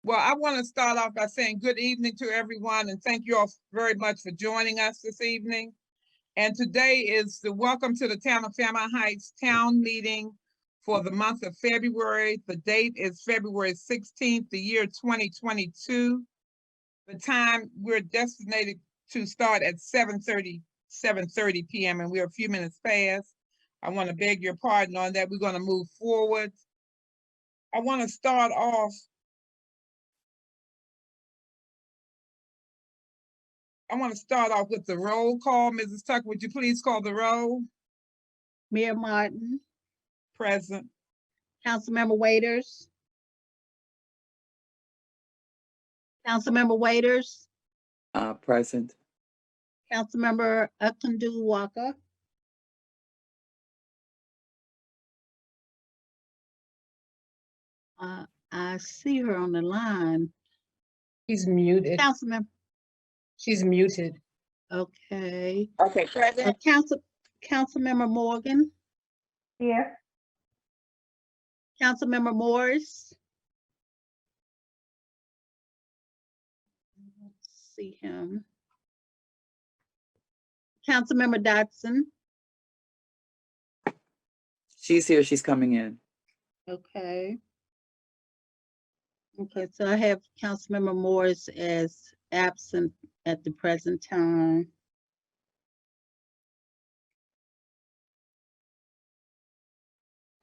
Well, I want to start off by saying good evening to everyone and thank you all very much for joining us this evening. And today is the welcome to the Town of Fairmount Heights Town Meeting for the month of February. The date is February 16th, the year 2022. The time we're designated to start at 7:30 p.m. and we're a few minutes past. I want to beg your pardon on that. We're going to move forward. I want to start off with the roll call. Mrs. Tucker, would you please call the roll? Mayor Martin. Present. Councilmember Waiters. Councilmember Waiters. Present. Councilmember Akundu Walker. I see her on the line. She's muted. Councilmember. She's muted. Okay. Okay, present. Councilmember Morgan. Here. Councilmember Morris. Let's see him. Councilmember Dotson. She's here. She's coming in. Okay. Okay, so I have Councilmember Morris as absent at the present time.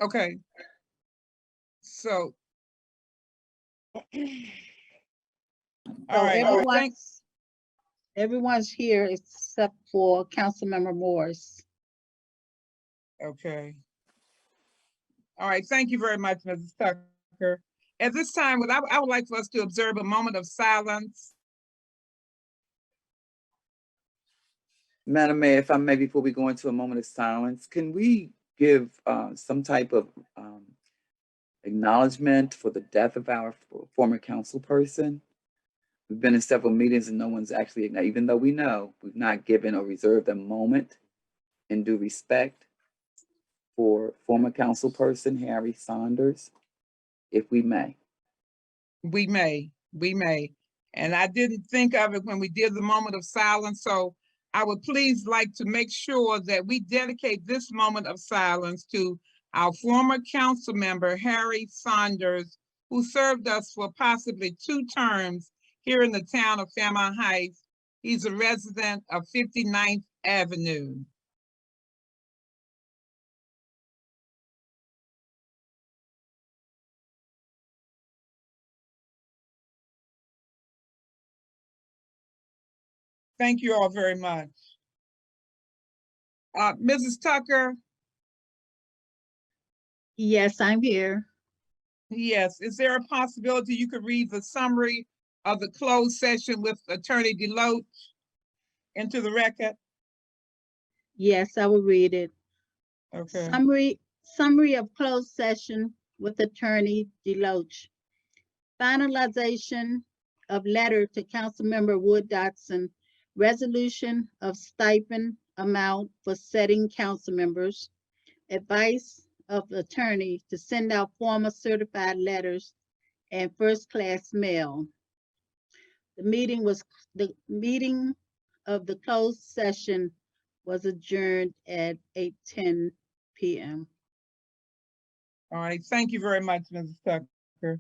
Okay. So. All right. Everyone's here except for Councilmember Morris. Okay. All right. Thank you very much, Mrs. Tucker. At this time, I would like for us to observe a moment of silence. Madam Mayor, if I may, before we go into a moment of silence, can we give some type of acknowledgement for the death of our former council person? We've been in several meetings and no one's actually, even though we know, we've not given or reserved a moment in due respect for former council person Harry Saunders, if we may. We may. And I didn't think of it when we did the moment of silence. So I would please like to make sure that we dedicate this moment of silence to our former council member, Harry Saunders, who served us for possibly 2 terms here in the town of Fairmount Heights. He's a resident of 59th Avenue. Thank you all very much. Mrs. Tucker? Yes, I'm here. Yes, is there a possibility you could read the summary of the closed session with Attorney Deloach into the record? Yes, I will read it. Okay. Summary of closed session with Attorney Deloach. Finalization of letter to Councilmember Wood Dotson. Resolution of stipend amount for setting council members. Advice of attorney to send out formal certified letters and first-class mail. The meeting of the closed session was adjourned at 8:10 p.m. All right, thank you very much, Mrs. Tucker.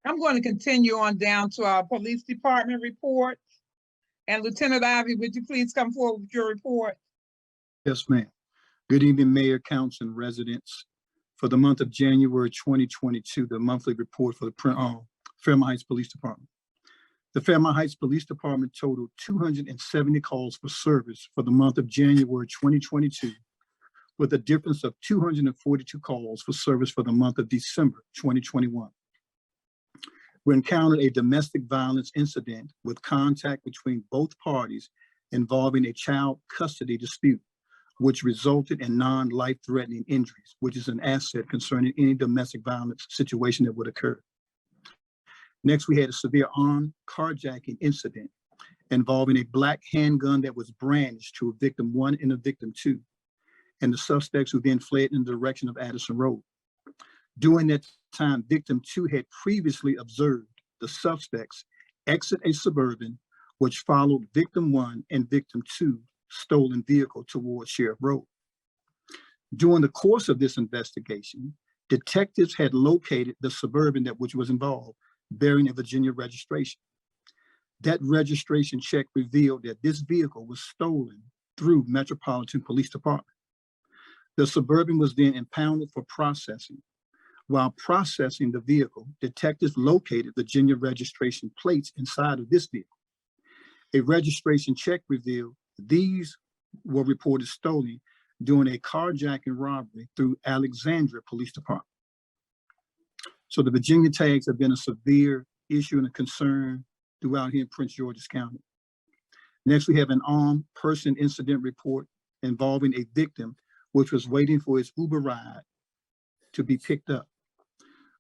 I'm going to continue on down to our police department report. And Lieutenant Ivy, would you please come forward with your report? Yes, ma'am. Good evening, Mayor, Council, and residents. For the month of January 2022, the monthly report for the Fairmount Heights Police Department. The Fairmount Heights Police Department totaled 270 calls for service for the month of January 2022, with a difference of 242 calls for service for the month of December 2021. We encountered a domestic violence incident with contact between both parties involving a child custody dispute, which resulted in non-life-threatening injuries, which is an asset concerning any domestic violence situation that would occur. Next, we had a severe armed carjacking incident involving a black handgun that was brandished to a victim 1 and a victim 2, and the suspects who then fled in the direction of Addison Road. During that time, victim 2 had previously observed the suspects exit a Suburban, which followed victim 1 and victim 2 stolen vehicle towards Sheriff Road. During the course of this investigation, detectives had located the Suburban which was involved, bearing a Virginia registration. That registration check revealed that this vehicle was stolen through Metropolitan Police Department. The Suburban was then impounded for processing. While processing the vehicle, detectives located Virginia registration plates inside of this vehicle. A registration check revealed these were reported stolen during a carjacking robbery through Alexandria Police Department. So the Virginia tags have been a severe issue and a concern throughout here in Prince George's County. Next, we have an armed person incident report involving a victim which was waiting for his Uber ride to be picked up.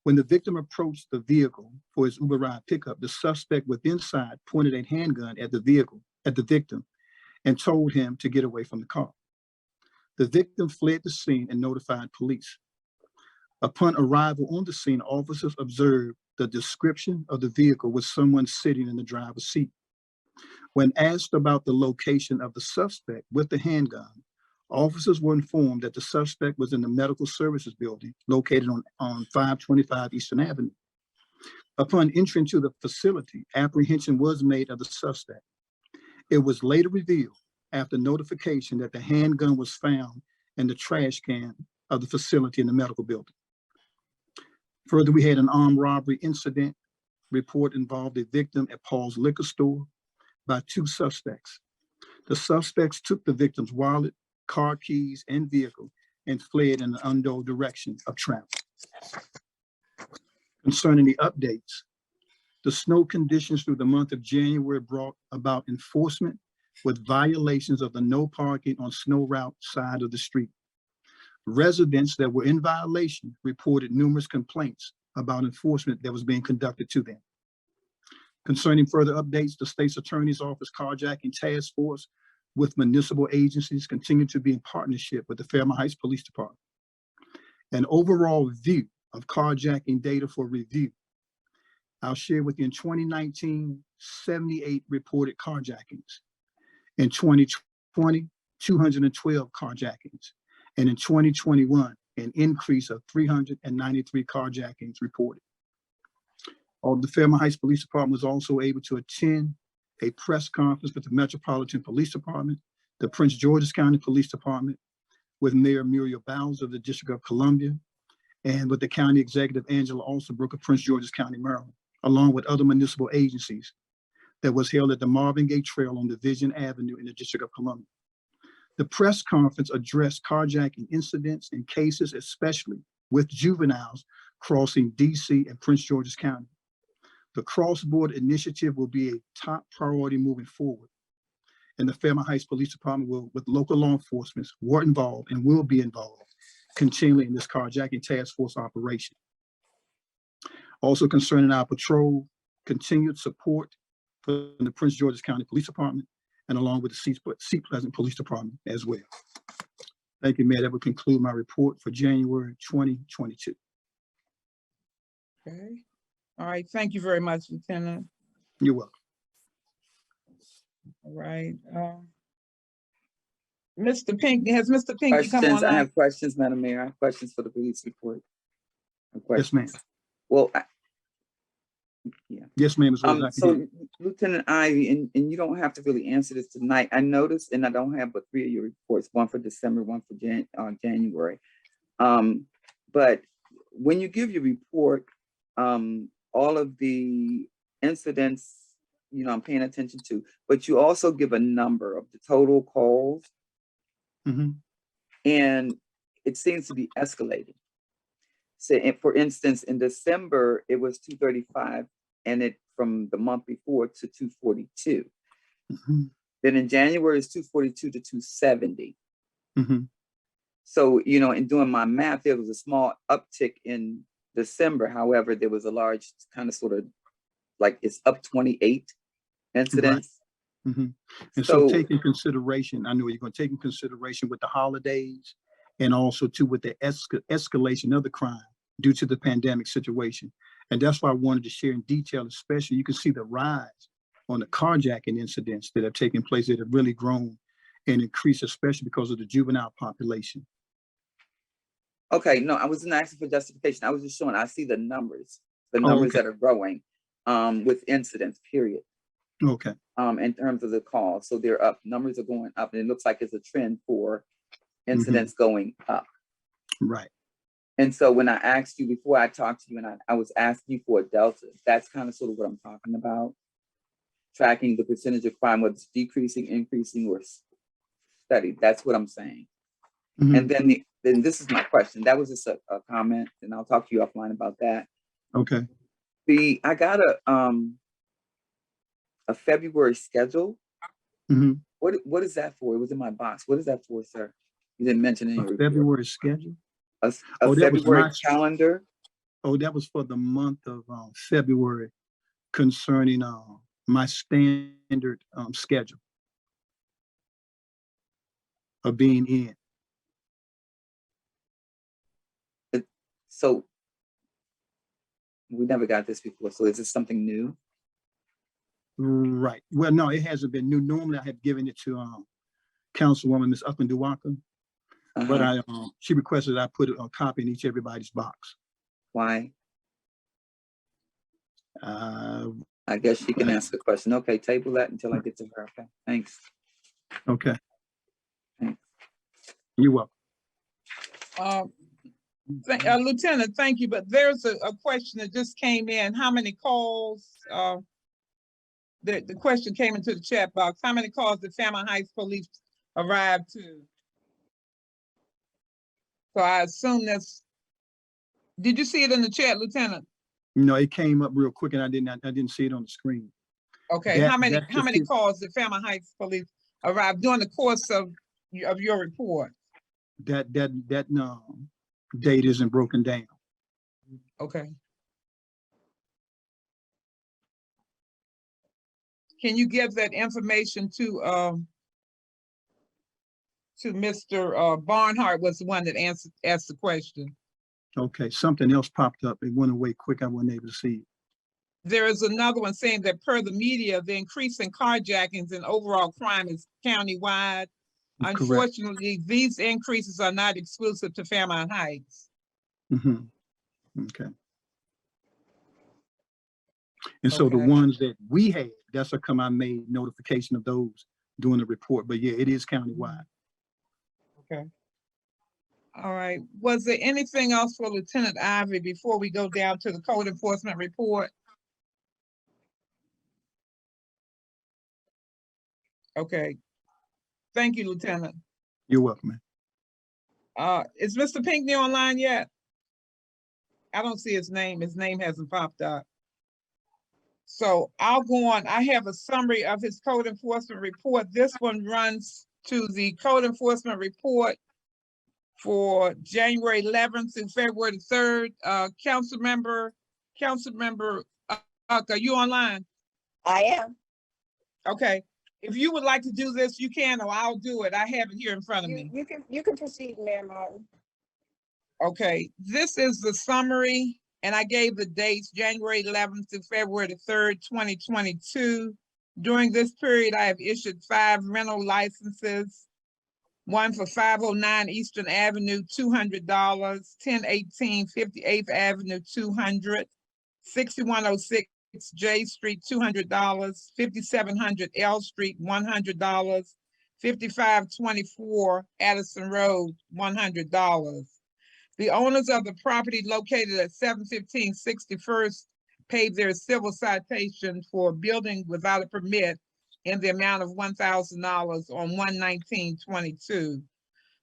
When the victim approached the vehicle for his Uber ride pickup, the suspect with inside pointed a handgun at the victim, and told him to get away from the car. The victim fled the scene and notified police. Upon arrival on the scene, officers observed the description of the vehicle with someone sitting in the driver's seat. When asked about the location of the suspect with the handgun, officers were informed that the suspect was in the medical services building located on 525 Eastern Avenue. Upon entering to the facility, apprehension was made of the suspect. It was later revealed after notification that the handgun was found in the trash can of the facility in the medical building. Further, we had an armed robbery incident report involved a victim at Paul's liquor store by 2 suspects. The suspects took the victim's wallet, car keys, and vehicle and fled in an unknown direction of travel. Concerning the updates, the snow conditions through the month of January brought about enforcement with violations of the no parking on snow route side of the street. Residents that were in violation reported numerous complaints about enforcement that was being conducted to them. Concerning further updates, the state's attorney's office carjacking task force with municipal agencies continue to be in partnership with the Fairmount Heights Police Department. An overall view of carjacking data for review. I'll share with you in 2019, 78 reported carjackings. In 2020, 212 carjackings. And in 2021, an increase of 393 carjackings reported. The Fairmount Heights Police Department was also able to attend a press conference with the Metropolitan Police Department, the Prince George's County Police Department, with Mayor Muriel Bowles of the District of Columbia, and with the County Executive Angela Alsabrook of Prince George's County, Maryland, along with other municipal agencies, that was held at the Marvin Gaye Trail on Division Avenue in the District of Columbia. The press conference addressed carjacking incidents and cases, especially with juveniles crossing DC and Prince George's County. The cross-border initiative will be a top priority moving forward. And the Fairmount Heights Police Department will, with local law enforcement, were involved and will be involved continually in this carjacking task force operation. Also concerning our patrol, continued support for the Prince George's County Police Department and along with the Seat Pleasant Police Department as well. Thank you, Mayor. That will conclude my report for January 2022. Okay. All right. Thank you very much, Lieutenant. You're welcome. All right. Mr. Pinckney, has Mr. Pinckney come Questions? I online? have questions, Madam Mayor. I have questions for the police report. Yes, ma'am. Well, Yes, ma'am. so Lieutenant Ivy, and you don't have to really answer this tonight. I noticed, and I don't have but 3 of your reports, one for December, one for January. But when you give your report, all of the incidents, you know, I'm paying attention to, but you also give a number of the total calls. Mm-hmm. And it seems to be escalating. So, for instance, in December, it was 235, and it from the month before to 242. Mm-hmm. Then in January, it's 242 to 270. Mm-hmm. So, you know, in doing my math, there was a small uptick in December. However, there was a large kind of sort of like it's up 28 incidents. Right. Mm-hmm. And so take in consideration, I know you're going to take in consideration with the holidays and also too with the escalation of the crime due to the pandemic situation. And that's why I wanted to share in detail, especially you can see the rise on the carjacking incidents that have taken place that have really grown and increased, especially because of the juvenile population. Okay, no, I wasn't asking for justification. I was just showing, I see the numbers Oh, okay. that are growing with incidents, period. Okay. In terms of the calls. So they're up, numbers are going up, and it looks like it's a trend for incidents going up. Right. And so when I asked you before I talked to you, and I was asking you for a delta, that's kind of sort of what I'm talking about. Tracking the percentage of crime, whether it's decreasing, increasing, or steady. That's what I'm saying. And then this is my question. That was just a comment, and I'll talk to you offline about that. Okay. I got a February schedule. What is that for? It was in my box. What is that for, sir? You didn't mention it in your report. February schedule? A that was February my calendar. Oh, that was for the month of February concerning my standard schedule of being in. So we never got this before. So is this something new? Right. Well, no, it hasn't been new. Normally I have given it to Councilwoman Ms. Upman-Duwaka, but she requested that I put a copy in everybody's box. Why? I guess she can ask the question. Okay, table that until I get to her. Okay, thanks. Okay. Thanks. You're welcome. Lieutenant, thank you, but there's a question that just came in. How many calls, the question came into the chat box. How many calls did Fairmount Heights Police arrive to? So I assume did you see it in the chat, Lieutenant? No, it came up real quick and I didn't see it on the screen. Okay, how many calls did Fairmount Heights Police arrive during the course of your report? That date isn't broken down. Okay. Can you give that information to Mr. Barnhart was the one that asked the question. Okay, something else popped up. It went away quick. I wasn't able to see it. There is another one saying that per the media, the increase in carjackings and overall crime is countywide. Correct. Unfortunately, these increases are not exclusive to Fairmount Heights. Okay. And so the ones that we had, that's how come I made notification of those during the report. But yeah, it is countywide. Okay. All right. Was there anything else for Lieutenant Ivy before we go down to the code enforcement report? Okay. Thank you, Lieutenant. You're welcome, man. Is Mr. Pinckney online yet? I don't see his name. His name hasn't popped up. So I'll go on. I have a summary of his code enforcement report. This one runs to the code enforcement report for January 11th through February 3rd. Councilmember, are you online? I am. Okay. If you would like to do this, you can, or I'll do it. I have it here in front of me. You can proceed, Mayor Martin. Okay, this is the summary, and I gave the dates, January 11th to February 3rd, 2022. During this period, I have issued 5 rental licenses, one for 509 Eastern Avenue, $200, 1018 58th Avenue, $200, 6106 J Street, $200, 5700 L Street, $100, 5524 Addison Road, $100. The owners of the property located at 715 61st paid their civil citation for building without a permit in the amount of $1,000 on 1/19/22.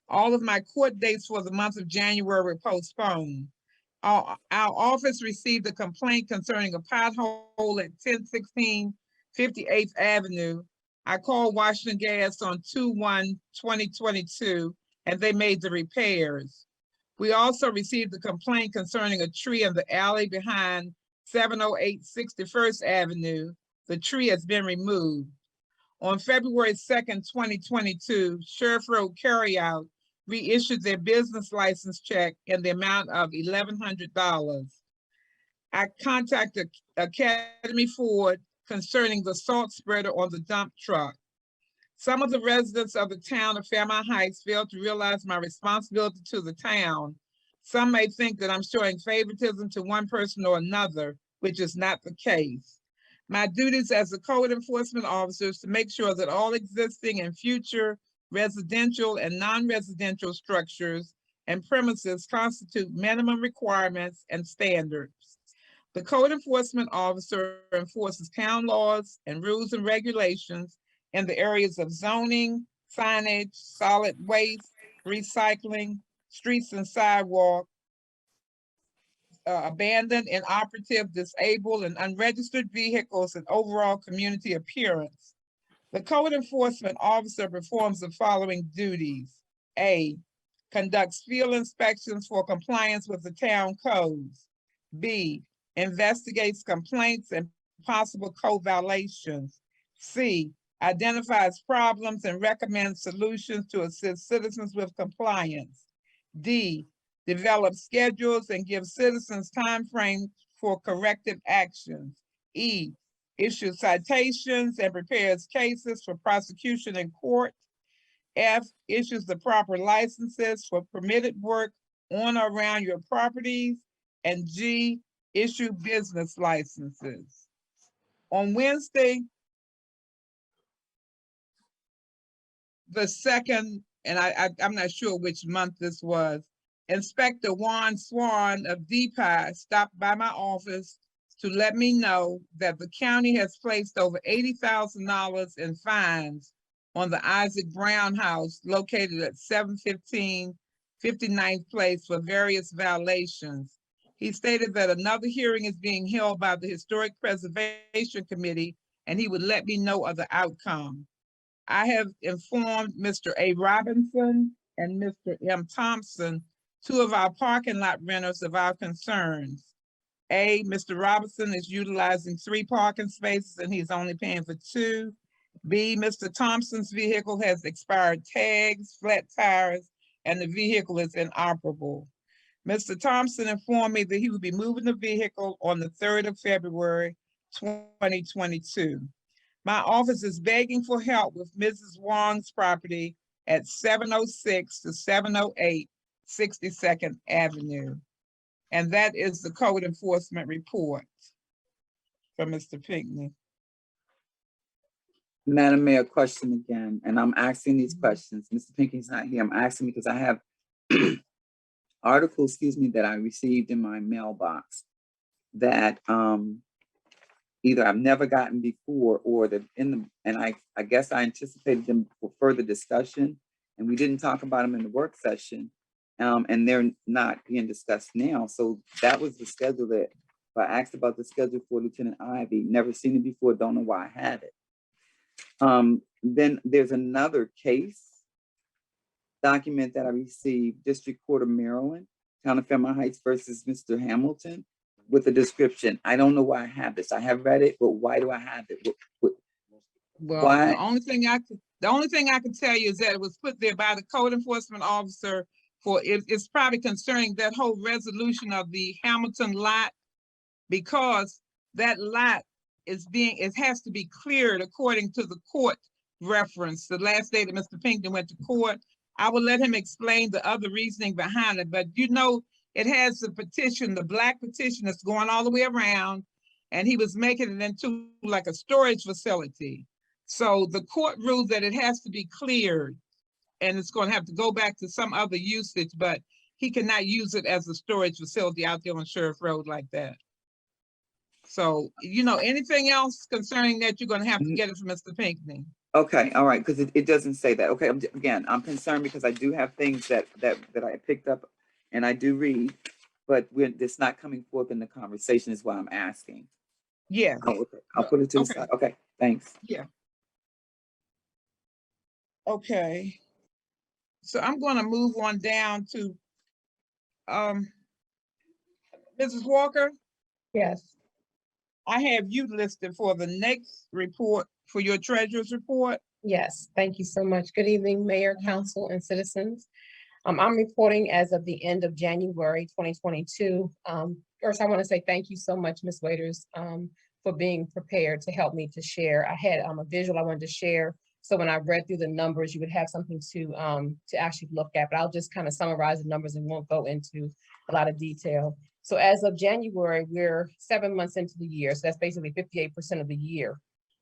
All of my court dates for the month of January were postponed. Our office received a complaint concerning a pothole at 1016 58th Avenue. I called Washington Gas on 2/1/2022, and they made the repairs. We also received a complaint concerning a tree in the alley behind 708 61st Avenue. The tree has been removed. On February 2nd, 2022, Sheriff Road Carryout reissued their business license check in the amount of $1,100. I contacted Academy Ford concerning the salt spreader on the dump truck. Some of the residents of the town of Fairmount Heights failed to realize my responsibility to the town. Some may think that I'm showing favoritism to one person or another, which is not the case. My duties as a code enforcement officer is to make sure that all existing and future residential and non-residential structures and premises constitute minimum requirements and standards. The code enforcement officer enforces town laws and rules and regulations in the areas of zoning, signage, solid waste, recycling, streets and sidewalk, abandoned, inoperative, disabled, and unregistered vehicles, and overall community appearance. The code enforcement officer performs the following duties. A, conducts field inspections for compliance with the town codes. B, investigates complaints and possible code violations. C, identifies problems and recommends solutions to assist citizens with compliance. D, develops schedules and gives citizens time frames for corrective actions. E, issues citations and prepares cases for prosecution in court. F, issues the proper licenses for permitted work on or around your properties. And G, issue business licenses. On Wednesday, the second, and I'm not sure which month this was, Inspector Juan Swan of DPI stopped by my office to let me know that the county has placed over $80,000 in fines on the Isaac Brown house located at 715 59th Place for various violations. He stated that another hearing is being held by the Historic Preservation Committee, and he would let me know of the outcome. I have informed Mr. A. Robinson and Mr. M. Thompson, two of our parking lot renters, of our concerns. A, Mr. Robinson is utilizing 3 parking spaces and he's only paying for 2. B, Mr. Thompson's vehicle has expired tags, flat tires, and the vehicle is inoperable. Mr. Thompson informed me that he would be moving the vehicle on the 3rd of February, 2022. My office is begging for help with Mrs. Wong's property at 706 to 708 62nd Avenue. And that is the code enforcement report from Mr. Pinckney. Madam Mayor, question again, and I'm asking these questions. Mr. Pinckney's not here. I'm asking because I have articles, that I received in my mailbox that either I've never gotten before or that and I guess I anticipated them for further discussion, and we didn't talk about them in the work session, and they're not being discussed now. So that was the schedule that I asked about the schedule for Lieutenant Ivy. Never seen it before, don't know why I had it. Then there's another case document that I received, District Court of Maryland, Town of Fairmount Heights versus Mr. Hamilton, with a description. I don't know why I have this. I have read it, but why do I have it? Well, why? the only thing I could tell you is that it was put there by the code enforcement officer for it's probably concerning that whole resolution of the Hamilton lot, because that lot it has to be cleared according to the court reference. The last day that Mr. Pinckney went to court, I will let him explain the other reasoning behind it, but it has the petition, the black petition that's going all the way around, and he was making it into like a storage facility. So the court ruled that it has to be cleared, and it's going to have to go back to some other usage, but he cannot use it as a storage facility out there on Sheriff Road like that. So, anything else concerning that, you're going to have to get it from Mr. Pinckney. Okay, all right, because it doesn't say that. Okay, I'm concerned because I do have things that I picked up and I do read, but it's not coming forth in the conversation is why I'm asking. Yeah. Oh, okay. I'll put it to the side. Okay, thanks. Yeah. Okay. So I'm going to move on down to Mrs. Walker. Yes. I have you listed for the next report for your treasurer's report. Yes, thank you so much. Good evening, Mayor, Council, and citizens. I'm reporting as of the end of January 2022. First, I want to say thank you so much, Ms. Waiters, for being prepared to help me to share. I had a visual I wanted to share. So when I read through the numbers, you would have something to actually look at, but I'll just kind of summarize the numbers and won't go into a lot of detail. So as of January, we're 7 months into the year. So that's basically 58% of the year.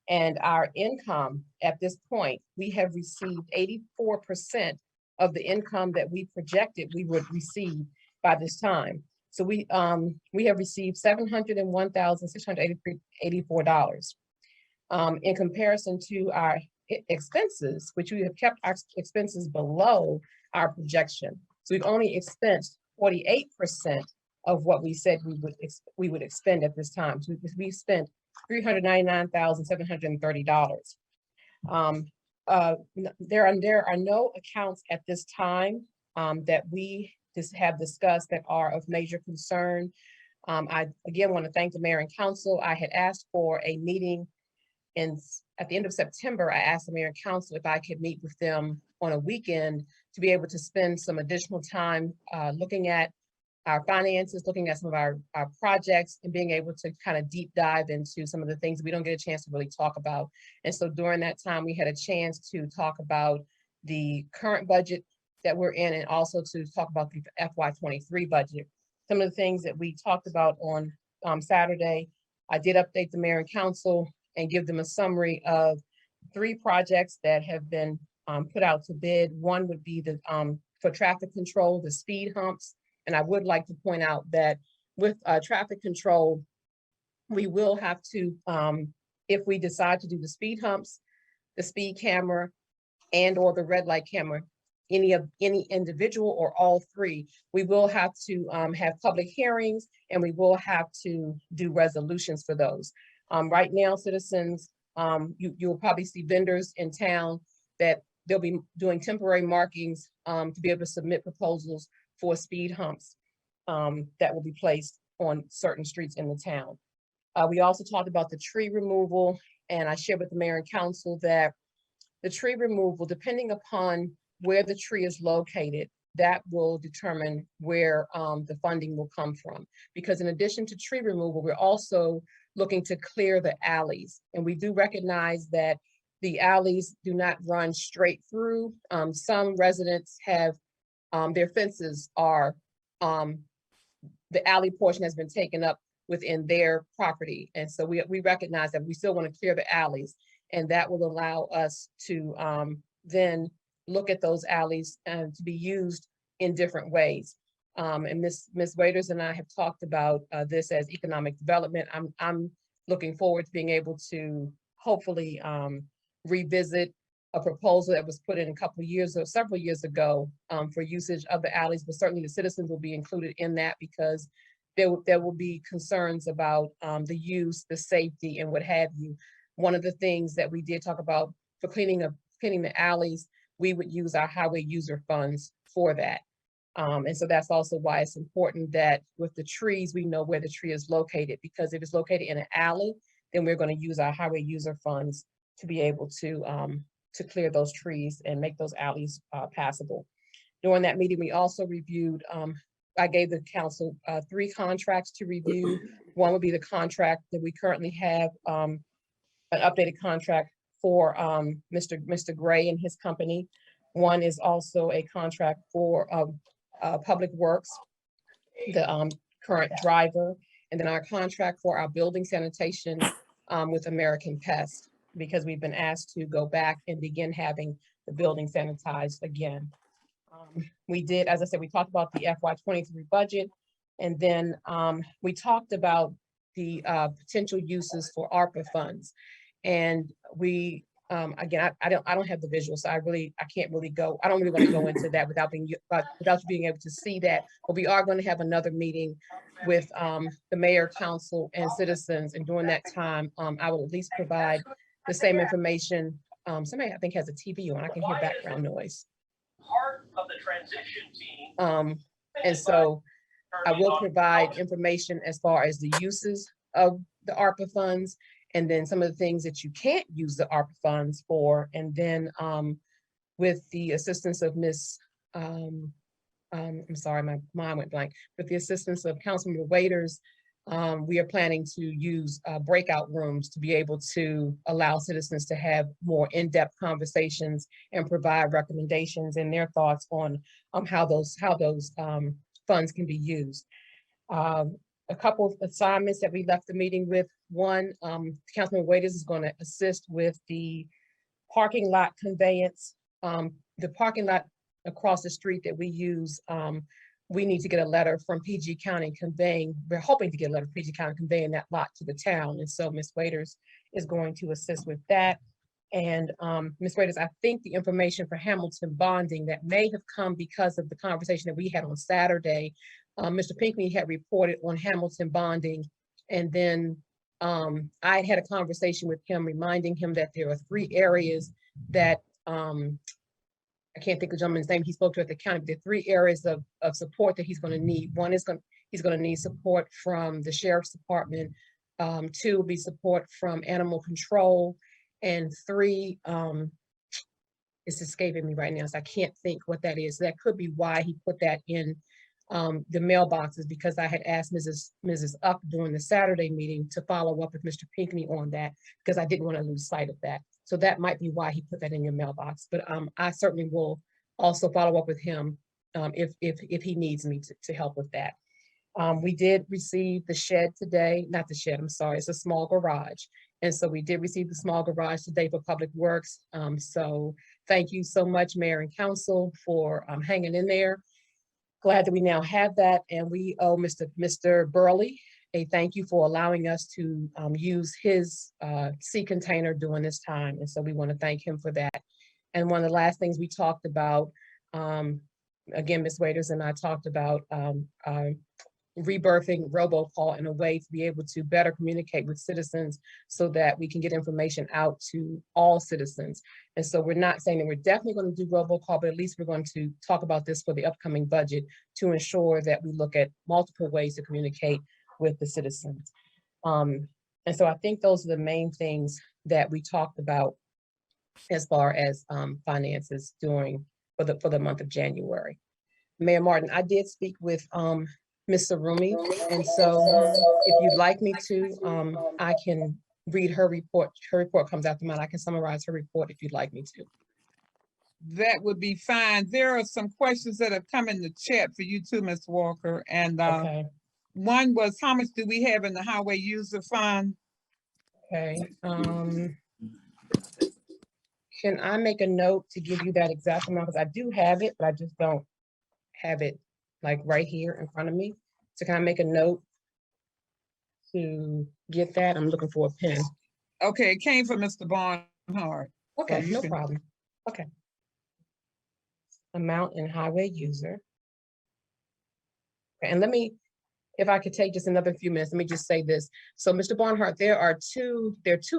And our income at this point, we have received 84% of the income that we projected we would receive by this time. So we have received $701,684. In comparison to our expenses, which we have kept our expenses below our projection. So we've only expensed 48% of what we said we would expend at this time. So we spent $399,730. There are no accounts at this time that we have discussed that are of major concern. I again want to thank the mayor and council. I had asked for a meeting at the end of September. I asked the mayor and council if I could meet with them on a weekend to be able to spend some additional time looking at our finances, looking at some of our projects, and being able to kind of deep dive into some of the things we don't get a chance to really talk about. And so during that time, we had a chance to talk about the current budget that we're in, and also to talk about the FY23 budget. Some of the things that we talked about on Saturday, I did update the mayor and council and give them a summary of 3 projects that have been put out to bid. One would be the for traffic control, the speed humps. And I would like to point out that with traffic control, we will have to, if we decide to do the speed humps, the speed camera, and or the red light camera, any individual or all 3, we will have to have public hearings, and we will have to do resolutions for those. Right now, citizens, you'll probably see vendors in town that they'll be doing temporary markings to be able to submit proposals for speed humps that will be placed on certain streets in the town. We also talked about the tree removal, and I shared with the mayor and council that the tree removal, depending upon where the tree is located, that will determine where the funding will come from. Because in addition to tree removal, we're also looking to clear the alleys. And we do recognize that the alleys do not run straight through. Some residents have, their fences are, the alley portion has been taken up within their property. And so we recognize that we still want to clear the alleys, and that will allow us to then look at those alleys and to be used in different ways. And Ms. Waiters and I have talked about this as economic development. I'm looking forward to being able to hopefully revisit a proposal that was put in a couple of years or several years ago for usage of the alleys, but certainly the citizens will be included in that, because there will be concerns about the use, the safety, and what have you. One of the things that we did talk about for cleaning the alleys, we would use our highway user funds for that. And so that's also why it's important that with the trees, we know where the tree is located, because if it's located in an alley, then we're going to use our highway user funds to be able to clear those trees and make those alleys passable. During that meeting, we also reviewed, I gave the council 3 contracts to review. One would be the contract that we currently have, an updated contract for Mr. Gray and his company. One is also a contract for Public Works, the current driver, and then our contract for our building sanitation with American Pest, because we've been asked to go back and begin having the building sanitized again. We did, as I said, we talked about the FY23 budget, and then we talked about the potential uses for ARPA funds. And we, again, I don't have the visual, so I can't really go, I don't really want to go into that without being able to see that. But we are going to have another meeting with the mayor, council, and citizens. And during that time, I will at least provide the same information. Somebody I think has a TV on, I can hear background noise. Part of the transition team. And so I will provide information as far as the uses of the ARPA funds, and then some of the things that you can't use the ARPA funds for. And then with the assistance of Ms. I'm sorry, my mind went blank. With the assistance of Councilmember Waiters, we are planning to use breakout rooms to be able to allow citizens to have more in-depth conversations and provide recommendations and their thoughts on how those funds can be used. A couple of assignments that we left the meeting with. One, Councilman Waiters is going to assist with the parking lot conveyance. The parking lot across the street that we use, we need to get a letter from PG County conveying, we're hoping to get a letter from PG County conveying that lot to the town. And so Ms. Waiters is going to assist with that. And Ms. Waiters, I think the information for Hamilton bonding that may have come because of the conversation that we had on Saturday, Mr. Pinckney had reported on Hamilton bonding. And then I had a conversation with him, reminding him that there are 3 areas that, I can't think of the gentleman's name he spoke to at the county, but there are 3 areas of support that he's going to need. One is he's going to need support from the sheriff's department. 2 will be support from animal control. And 3, it's escaping me right now, so I can't think what that is. That could be why he put that in the mailboxes, because I had asked Mrs. Up during the Saturday meeting to follow up with Mr. Pinckney on that, because I didn't want to lose sight of that. So that might be why he put that in your mailbox. But I certainly will also follow up with him if he needs me to help with that. We did receive the shed today, not the shed, I'm sorry, it's a small garage. And so we did receive the small garage today for Public Works. So thank you so much, Mayor and Council, for hanging in there. Glad that we now have that, and we owe Mr. Burley a thank you for allowing us to use his sea container during this time. And so we want to thank him for that. And one of the last things we talked about, again, Ms. Waiters and I talked about rebirthing robocall in a way to be able to better communicate with citizens so that we can get information out to all citizens. And so we're not saying that we're definitely going to do robocall, but at least we're going to talk about this for the upcoming budget to ensure that we look at multiple ways to communicate with the citizens. And so I think those are the main things that we talked about as far as finances during for the month of January. Mayor Martin, I did speak with Ms. Sarumi, and so if you'd like me to, I can read her report. Her report comes after mine. I can summarize her report if you'd like me to. That would be fine. There are some questions that have come in the chat for you too, Ms. Walker. And Okay. one was, how much do we have in the highway user fund? Okay. Can I make a note to give you that exact amount? Because I do have it, but I just don't have it like right here in front of me. So can I make a note to get that? I'm looking for a pen. Okay, it came from Mr. Barnhart. Okay, you no can- problem. Okay. Amount in highway user. Okay, and let me, if I could take just another few minutes, let me just say this. So Mr. Barnhart, there are two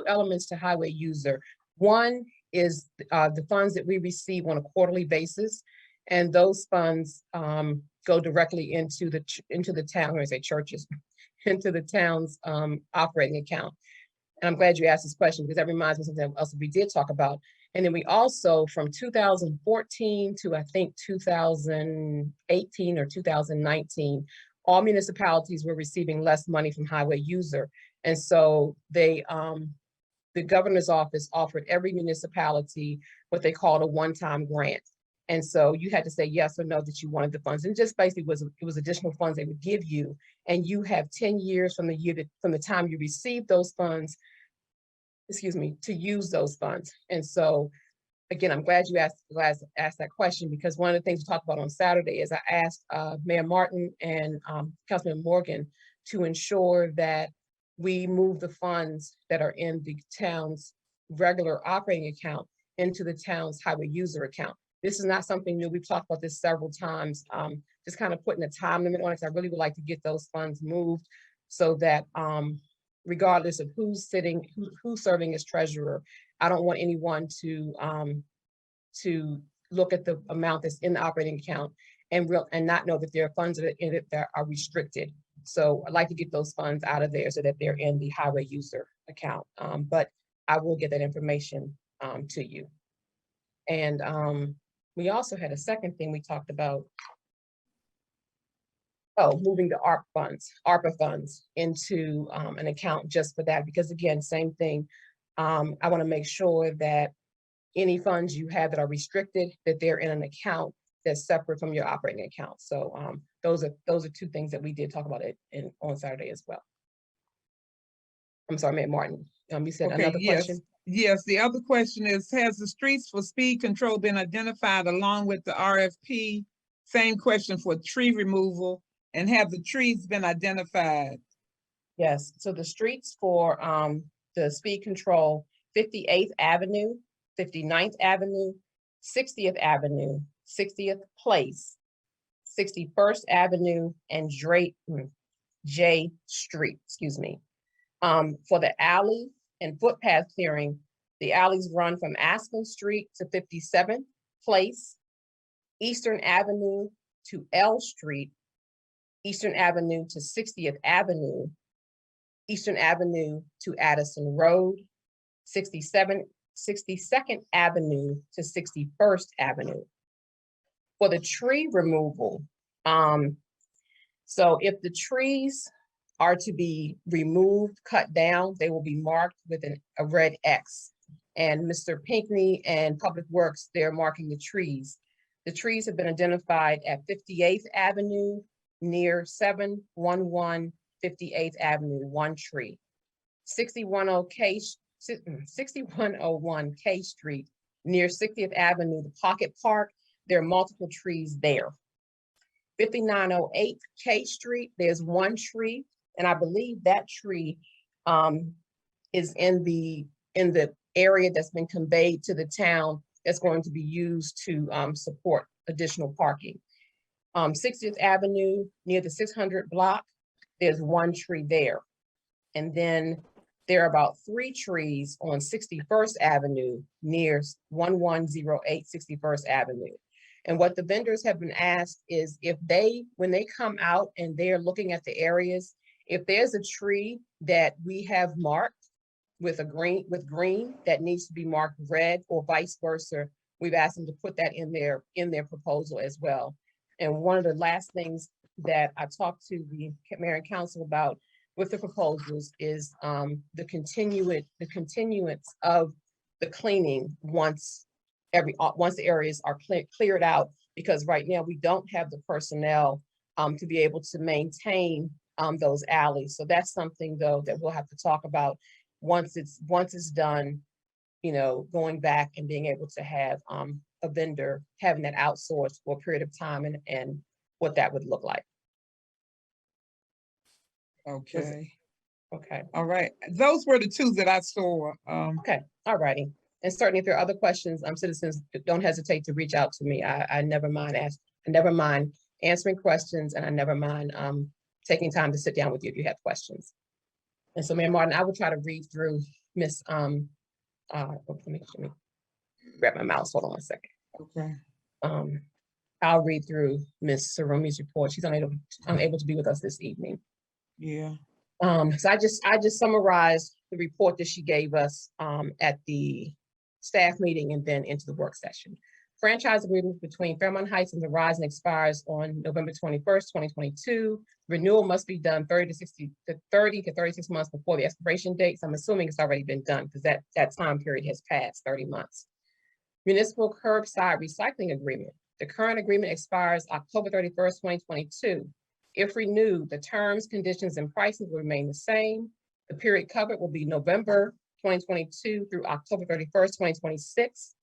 elements to highway user. One is the funds that we receive on a quarterly basis. And those funds go directly into the town, or I say churches, into the town's operating account. And I'm glad you asked this question, because that reminds me of something else we did talk about. And then we also, from 2014 to I think 2018 or 2019, all municipalities were receiving less money from highway user. And so they, the governor's office offered every municipality what they called a one-time grant. And so you had to say yes or no that you wanted the funds. And just basically it was additional funds they would give you. And you have 10 years from the time you received those funds, to use those funds. And so, again, I'm glad you asked that question, because one of the things we talked about on Saturday is I asked Mayor Martin and Councilman Morgan to ensure that we move the funds that are in the town's regular operating account into the town's highway user account. This is not something new. We've talked about this several times, just kind of putting a time limit on it. I really would like to get those funds moved so that regardless of who's serving as treasurer, I don't want anyone to look at the amount that's in the operating account and not know that there are funds that are in it that are restricted. So I'd like to get those funds out of there so that they're in the highway user account. But I will get that information to you. And we also had a second thing we talked about moving the ARPA funds into an account just for that, because again, same thing. I want to make sure that any funds you have that are restricted, that they're in an account that's separate from your operating account. So those are two things that we did talk about on Saturday as well. I'm sorry, Mayor Martin. You said Okay, another yes. question? Yes, the other question is, has the streets for speed control been identified along with the RFP? Same question for tree removal, and have the trees been identified? Yes, so the streets for the speed control, 58th Avenue, 59th Avenue, 60th Avenue, 60th Place, 61st Avenue, and J Street, excuse me. For the alley and footpath clearing, the alleys run from Aspen Street to 57th Place, Eastern Avenue to L Street, Eastern Avenue to 60th Avenue, Eastern Avenue to Addison Road, 62nd Avenue to 61st Avenue. For the tree removal, so if the trees are to be removed, cut down, they will be marked with a red X. And Mr. Pinckney and Public Works, they're marking the trees. The trees have been identified at 58th Avenue near 711 58th Avenue, one tree. 6101 K Street near 60th Avenue, the Pocket Park, there are multiple trees there. 5908 K Street, there's one tree, and I believe that tree is in the area that's been conveyed to the town that's going to be used to support additional parking. 60th Avenue near the 600 block, there's one tree there. And then there are about 3 trees on 61st Avenue near 1108 61st Avenue. And what the vendors have been asked is if when they come out and they're looking at the areas, if there's a tree that we have marked with green that needs to be marked red or vice versa, we've asked them to put that in their proposal as well. And one of the last things that I talked to the mayor and council about with the proposals is the continuance of the cleaning once the areas are cleared out, because right now we don't have the personnel to be able to maintain those alleys. So that's something though that we'll have to talk about once it's done, going back and being able to have a vendor having that outsourced for a period of time and what that would look like. Okay. Okay. All right. Those were the 2 that I saw. Okay. All righty. And certainly if there are other questions, citizens, don't hesitate to reach out to me. I never mind answering questions, and I never mind taking time to sit down with you if you have questions. And so, Mayor Martin, I will try to read through Miss let me grab my mouse. Hold on 1 second. Okay. I'll read through Miss Sarumi's report. She's unable to be with us this evening. Yeah. So I just summarized the report that she gave us at the staff meeting and then into the work session. Franchise agreement between Fairmount Heights and Verizon expires on November 21st, 2022. Renewal must be done 30 to 36 months before the expiration date. So I'm assuming it's already been done because that time period has passed 30 months. Municipal curbside recycling agreement. The current agreement expires October 31st, 2022. If renewed, the terms, conditions, and prices will remain the same. The period covered will be November 2022 through October 31st, 2026.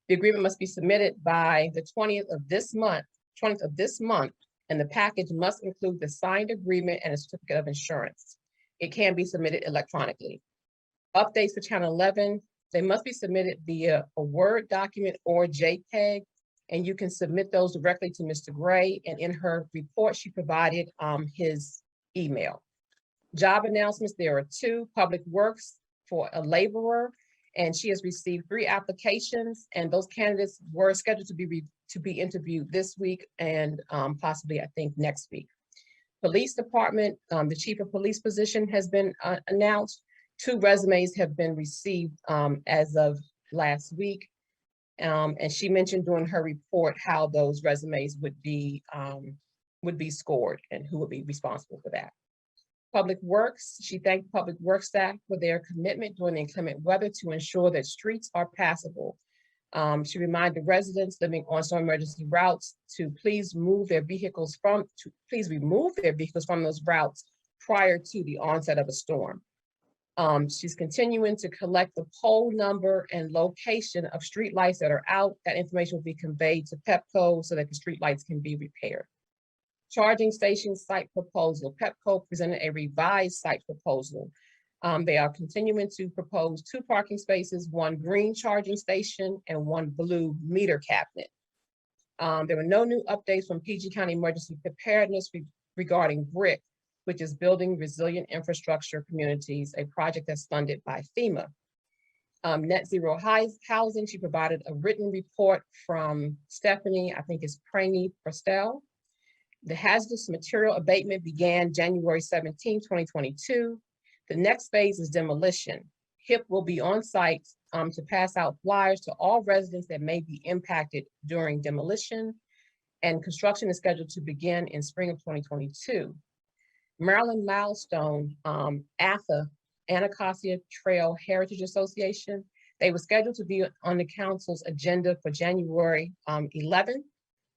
The agreement must be submitted by the 20th of this month, and the package must include the signed agreement and a certificate of insurance. It can be submitted electronically. Updates for Channel 11, they must be submitted via a Word document or JPEG, and you can submit those directly to Mr. Gray, and in her report, she provided his email. Job announcements, there are 2, Public Works for a laborer, and she has received 3 applications, and those candidates were scheduled to be interviewed this week and possibly, I think, next week. Police Department, the Chief of Police position has been announced. 2 resumes have been received as of last week. And she mentioned during her report how those resumes would be would be scored and who would be responsible for that. Public Works, she thanked Public Works staff for their commitment during the inclement weather to ensure that streets are passable. She reminded residents living on some emergency routes to please remove their vehicles from those routes prior to the onset of a storm. She's continuing to collect the pole number and location of street lights that are out. That information will be conveyed to PEPCO so that the street lights can be repaired. Charging station site proposal. PEPCO presented a revised site proposal. They are continuing to propose 2 parking spaces, 1 green charging station and 1 blue meter cabinet. There were no new updates from PG County Emergency Preparedness regarding BRIC, which is Building Resilient Infrastructure Communities, a project that's funded by FEMA. Net Zero Housing, she provided a written report from Stephanie, I think it's Praney Prestel. The hazardous material abatement began January 17, 2022. The next phase is demolition. HIP will be on site to pass out flyers to all residents that may be impacted during demolition, and construction is scheduled to begin in spring of 2022. Maryland Milestone, ATHA, Anacostia Trail Heritage Association, they were scheduled to be on the council's agenda for January 11th.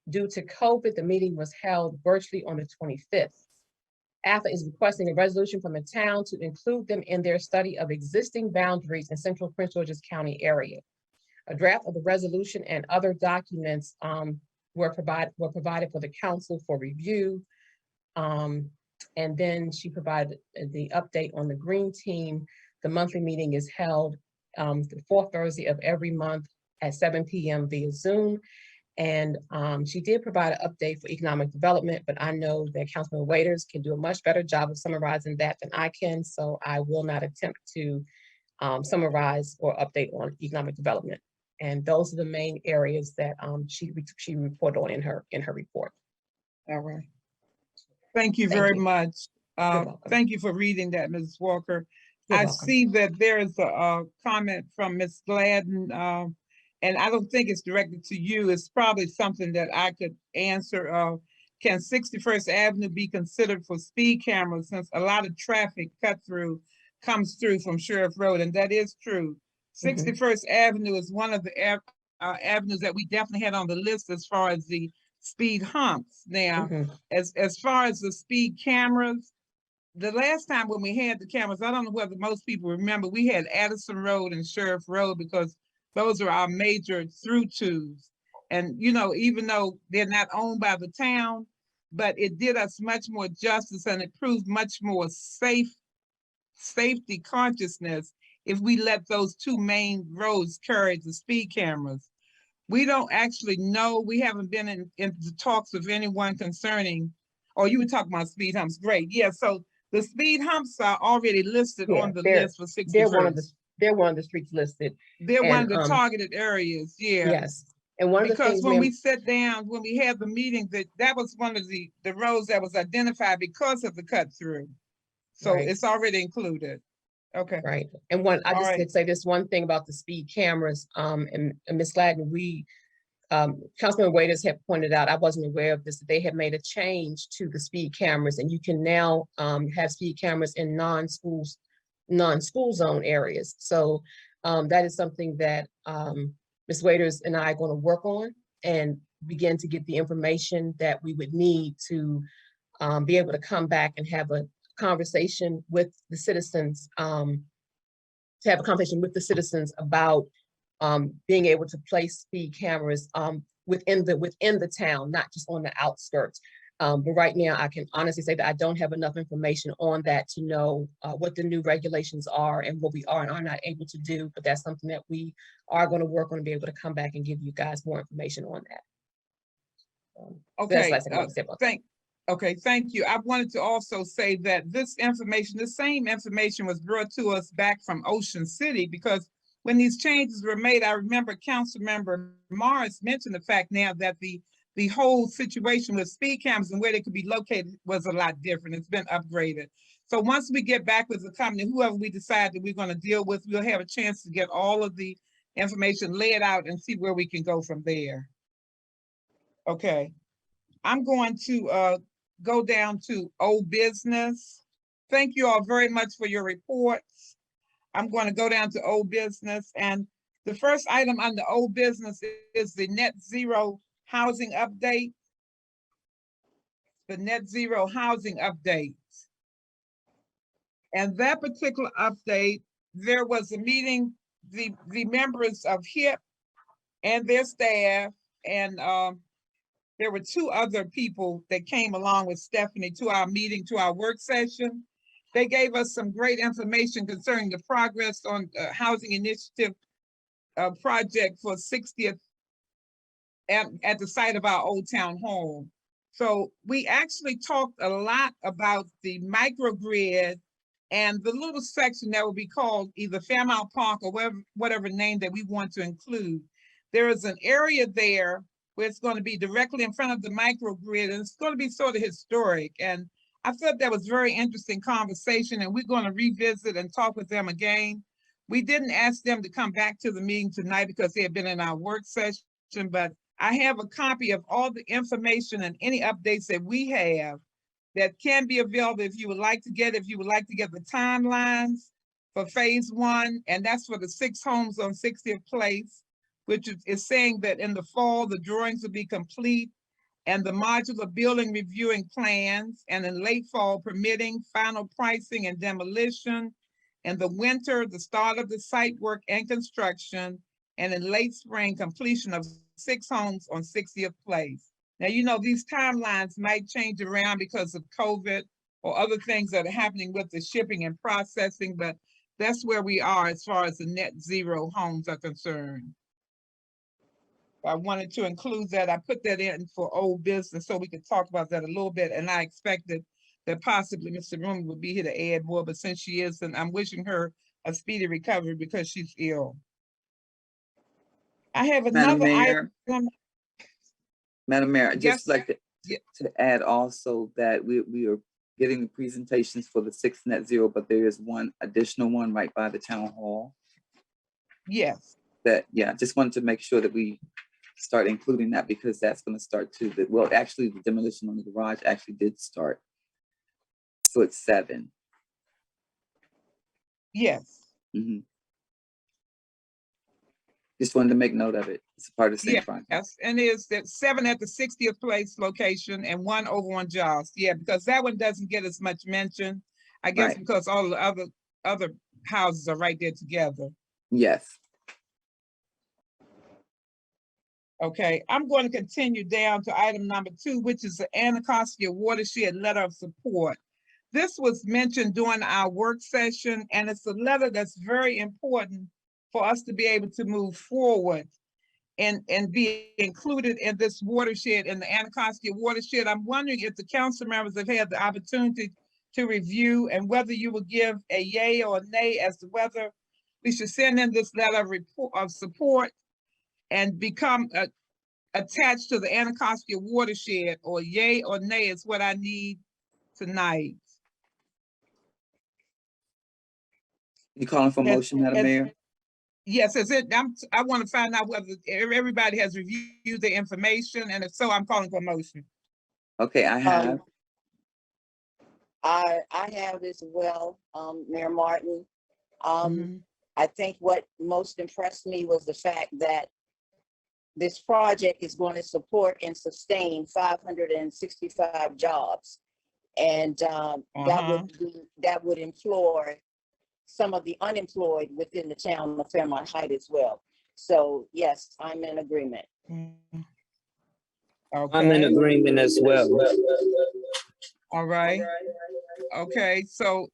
Due to COVID, the meeting was held virtually on the 25th. ATHA is requesting a resolution from the town to include them in their study of existing boundaries in central Prince George's County area. A draft of the resolution and other documents were provided for the council for review. And then she provided the update on the Green Team. The monthly meeting is held the 4th Thursday of every month at 7 p.m. via Zoom. And she did provide an update for economic development, but I know that Councilman Waiters can do a much better job of summarizing that than I can. So I will not attempt to summarize or update on economic development. And those are the main areas that she reported on in her report. All right. Thank you Thank very you. much. welcome. Thank you for reading that, Ms. Walker. You're I welcome. see that there is a comment from Ms. Gladden, and I don't think it's directed to you. It's probably something that I could answer. Can 61st Avenue be considered for speed cameras since a lot of traffic cut through comes through from Sheriff Road? And that is true. 61st Avenue is one of the avenues that we definitely had on the list as far as the speed humps. Now, as far as the speed cameras, the last time when we had the cameras, I don't know whether most people remember, we had Addison Road and Sheriff Road because those are our major through tubes. And, you know, even though they're not owned by the town, but it did us much more justice and it proved much more safety consciousness if we let those 2 main roads carry the speed cameras. We don't actually know, we haven't been in the talks with anyone concerning, oh, you were talking about speed humps, great. Yeah, so the speed humps are already listed on the list for 61st. They're one of the streets listed. They're one of the targeted areas, yeah. Yes, and one of the because things when we sat down, when we had the meeting, that was one of the roads that was identified because of the cut through. So Right. it's already included. Okay. Right, and I just could say this one thing about the speed cameras, and Ms. Gladden, Councilman Waiters had pointed out, I wasn't aware of this, that they had made a change to the speed cameras, and you can now have speed cameras in non-school zone areas. So that is something that Ms. Waiters and I are going to work on and begin to get the information that we would need to be able to come back and have a conversation with the citizens, about being able to place speed cameras within the town, not just on the outskirts. But right now, I can honestly say that I don't have enough information on that to know what the new regulations are and what we are and are not able to do. But that's something that we are going to work on and be able to come back and give you guys more information on that. Okay. That's what I say about that. Okay, thank you. I wanted to also say that this information, the same information was brought to us back from Ocean City because when these changes were made, I remember Councilmember Morris mentioned the fact now that the whole situation with speed cameras and where they could be located was a lot different. It's been upgraded. So once we get back with the company, whoever we decide that we're going to deal with, we'll have a chance to get all of the information laid out and see where we can go from there. Okay. I'm going to go down to old business. Thank you all very much for your reports. I'm going to go down to old business, and the first item on the old business is the net zero housing update. The net zero housing update. And that particular update, there was a meeting, the members of HIP and their staff, and there were two other people that came along with Stephanie to our meeting, to our work session. They gave us some great information concerning the progress on housing initiative project for 60th at the site of our old town hall. So we actually talked a lot about the microgrid and the little section that will be called either Fairmount Park or whatever name that we want to include. There is an area there where it's going to be directly in front of the microgrid, and it's going to be sort of historic. And I thought that was very interesting conversation, and we're going to revisit and talk with them again. We didn't ask them to come back to the meeting tonight because they had been in our work session, but I have a copy of all the information and any updates that we have that can be available if you would like to get the timelines for phase 1, and that's for the 6 homes on 60th Place, which is saying that in the fall, the drawings will be complete and the modular building reviewing plans, and in late fall, permitting, final pricing and demolition, in the winter, the start of the site work and construction, and in late spring, completion of 6 homes on 60th Place. Now, you know, these timelines might change around because of COVID or other things that are happening with the shipping and processing, but that's where we are as far as the net zero homes are concerned. I wanted to include that. I put that in for old business so we could talk about that a little bit. And I expected that possibly Mr. Rooney would be here to add more, but since she isn't, I'm wishing her a speedy recovery because she's ill. I have another item. Madam Mayor, I'd just Yes. like to add also that we are getting the presentations for the 6 net zero, but there is one additional one right by the town hall. Yes. That, yeah, just wanted to make sure that we start including that because that's going to start too. Well, actually, the demolition on the garage actually did start foot 7. Yes. Mm-hmm. Just wanted to make note of it. It's a part of the same project. Yes, and there's that 7 at the 60th Place location and 1 over on Giles. Yeah, because that one doesn't get as much mention. I guess Right. because all the other houses are right there together. Yes. Okay, I'm going to continue down to item number 2, which is the Anacostia Watershed Letter of Support. This was mentioned during our work session, and it's a letter that's very important for us to be able to move forward and be included in this watershed, in the Anacostia watershed. I'm wondering if the council members have had the opportunity to review and whether you will give a yay or a nay as to whether we should send in this letter of support and become attached to the Anacostia watershed, or yay or nay is what I need tonight. You calling for motion, Madam Mayor? Yes, is it? I want to find out whether everybody has reviewed the information, and if so, I'm calling for a motion. Okay, I have. I have as well, Mayor Martin. I think what most impressed me was the fact that this project is going to support and sustain 565 jobs. And that would employ some of the unemployed within the town of Fairmount Heights as well. So yes, I'm in agreement. Okay. I'm in agreement as well. All right. Okay, so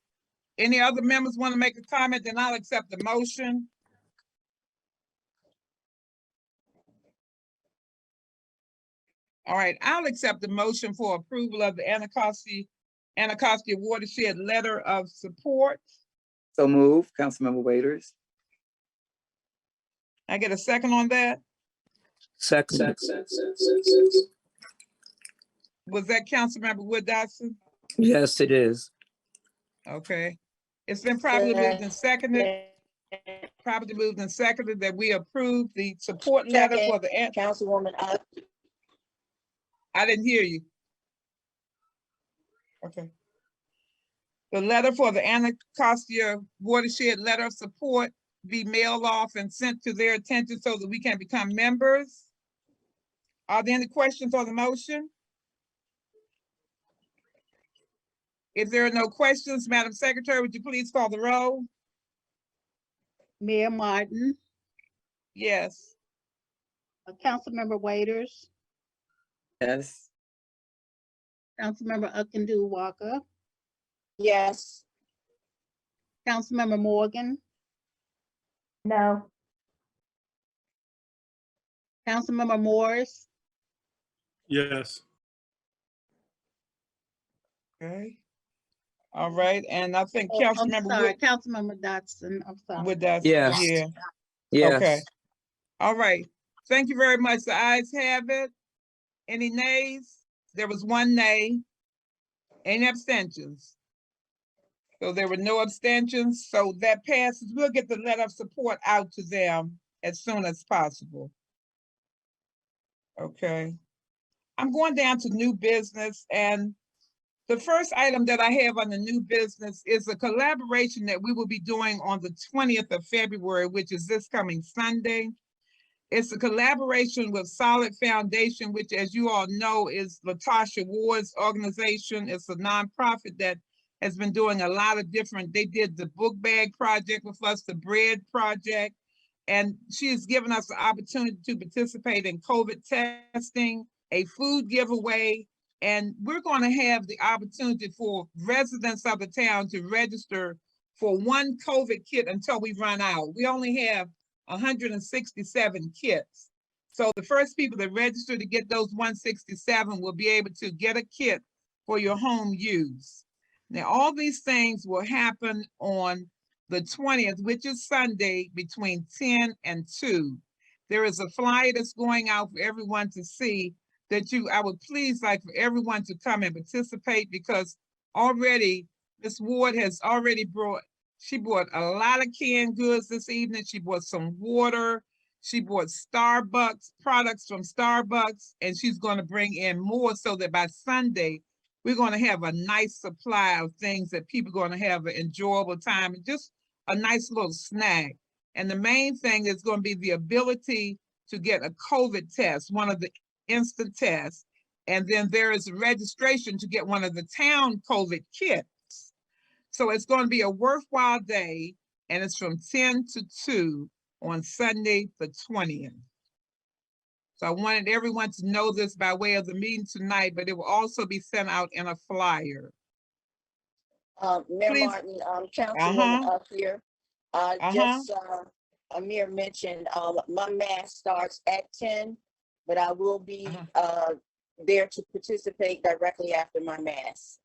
any other members want to make a comment? Then I'll accept the motion. All right, I'll accept the motion for approval of the Anacostia Watershed Letter of Support. So move, Councilmember Waiters. I get a second on that? Second. Was that Councilmember Wood Dotson? Yes, it is. Okay. It's been properly moved and seconded. That we approve the support letter for the Councilwoman, I didn't hear you. Okay. The letter for the Anacostia Watershed Letter of Support be mailed off and sent to their attention so that we can become members. Are there any questions on the motion? If there are no questions, Madam Secretary, would you please call the roll? Mayor Martin, Yes. Councilmember Waiters, Yes. Councilmember Uckendall Walker, Yes. Councilmember Morgan, No. Councilmember Morris, Yes. Okay. All right, and I think oh, I'm Councilmember sorry, Wood Councilmember Dotson, I'm sorry. with us. Yes. Yeah, okay. Yes. All right. Thank you very much. The ayes have it. Any nays? There was one nay. Any abstentions? So there were no abstentions, so that passes. We'll get the letter of support out to them as soon as possible. Okay. I'm going down to new business, and the first item that I have on the new business is a collaboration that we will be doing on the 20th of February, which is this coming Sunday. It's a collaboration with Solid Foundation, which, as you all know, is Latasha Ward's organization. It's a nonprofit that has been doing a lot of different, they did the book bag project with us, the bread project, and she has given us the opportunity to participate in COVID testing, a food giveaway, and we're going to have the opportunity for residents of the town to register for one COVID kit until we run out. We only have 167 kits. So the first people that register to get those 167 will be able to get a kit for your home use. Now, all these things will happen on the 20th, which is Sunday, between 10 and 2. There is a flyer that's going out for everyone to see that I would please like for everyone to come and participate, because already Ms. Ward has already she bought a lot of canned goods this evening. She bought some water. She bought Starbucks products from Starbucks, and she's going to bring in more so that by Sunday, we're going to have a nice supply of things that people are going to have an enjoyable time and just a nice little snack. And the main thing is going to be the ability to get a COVID test, one of the instant tests. And then there is a registration to get one of the town COVID kits. So it's going to be a worthwhile day, and it's from 10 to 2 on Sunday, the 20th. So I wanted everyone to know this by way of the meeting tonight, but it will also be sent out in a flyer. Mayor Please. Martin, Councilwoman up here. Just Amir mentioned, my mass starts at 10, but I will be there to participate directly after my mass.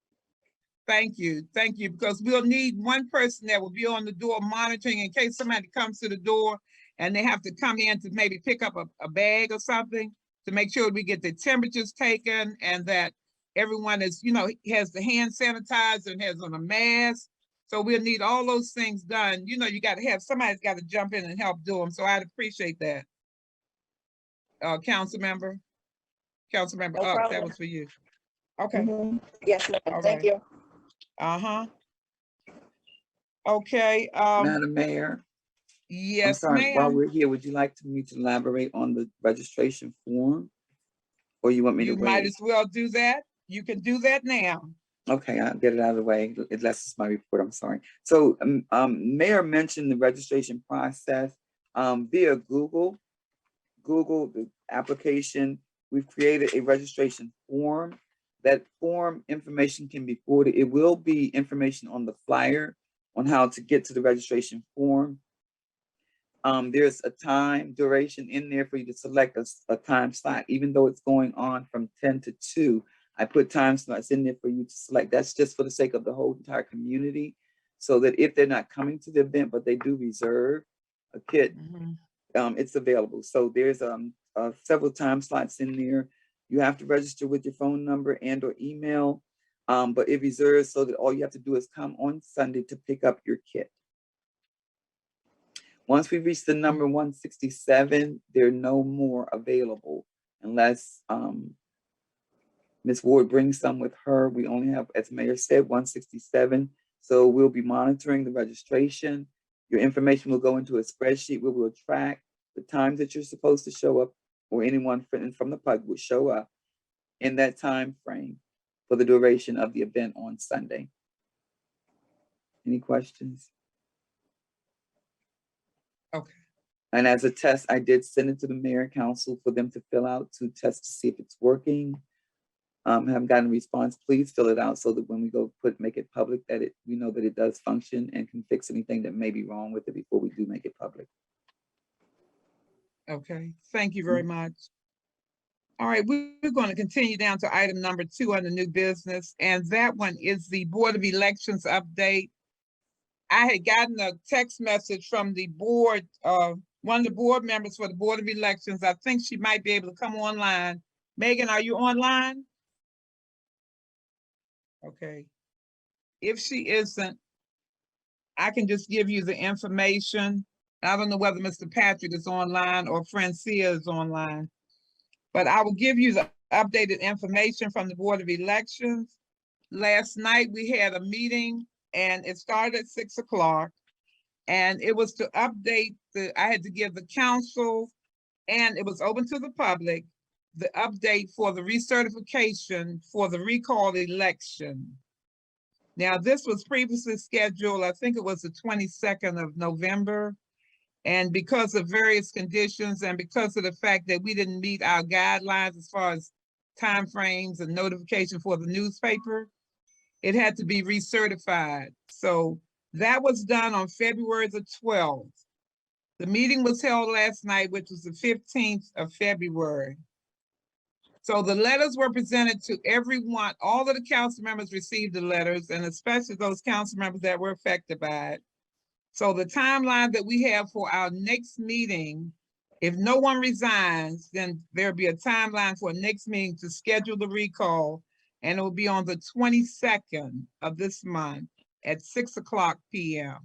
Thank you, because we'll need one person that will be on the door monitoring in case somebody comes to the door and they have to come in to maybe pick up a bag or something, to make sure we get the temperatures taken and that everyone is, has the hand sanitizer and has on a mask. So we'll need all those things done. You got to have, somebody's got to jump in and help do them. So I'd appreciate that. Council member, No that was for you. Okay. Yes, ma'am. All Thank right. you. Okay. Madam Mayor, I'm Yes, sorry, while ma'am. we're here, would you like me to elaborate on the registration form? Or you want me to You might wait? as well do that. You can do that now. Okay, I'll get it out of the way. It lets my report, I'm sorry. So Mayor mentioned the registration process via Google, the application. We've created a registration form. That form information can be forwarded. It will be information on the flyer on how to get to the registration form. There's a time duration in there for you to select a time slot, even though it's going on from 10 to 2. I put time slots in there for you to select. That's just for the sake of the whole entire community, so that if they're not coming to the event, but they do reserve a kit, it's available. So there's several time slots in there. You have to register with your phone number and or email, but it reserves so that all you have to do is come on Sunday to pick up your kit. Once we reach the number 167, there are no more available unless Ms. Ward brings some with her. We only have, as Mayor said, 167. So we'll be monitoring the registration. Your information will go into a spreadsheet where we'll track the times that you're supposed to show up, or anyone from the public will show up in that time frame for the duration of the event on Sunday. Any questions? Okay. And as a test, I did send it to the mayor and council for them to fill out to test to see if it's working. Haven't gotten a response. Please fill it out so that when we go make it public, that we know that it does function and can fix anything that may be wrong with it before we do make it public. Okay, thank you very much. All right, we're going to continue down to item number 2 on the new business, and that one is the Board of Elections update. I had gotten a text message from the board, one of the board members for the Board of Elections. I think she might be able to come online. Megan, are you online? Okay. If she isn't, I can just give you the information. I don't know whether Mr. Patrick is online or Francia is online, but I will give you the updated information from the Board of Elections. Last night we had a meeting and it started at 6 o'clock, and it was to update I had to give the council, and it was open to the public, the update for the recertification for the recall election. Now, this was previously scheduled, I think it was the 22nd of November. And because of various conditions and because of the fact that we didn't meet our guidelines as far as timeframes and notification for the newspaper, it had to be recertified. So that was done on February the 12th. The meeting was held last night, which was the 15th of February. So the letters were presented to everyone. All of the council members received the letters, and especially those council members that were affected by it. So the timeline that we have for our next meeting, if no one resigns, then there'll be a timeline for a next meeting to schedule the recall, and it will be on the 22nd of this month at 6 o'clock p.m.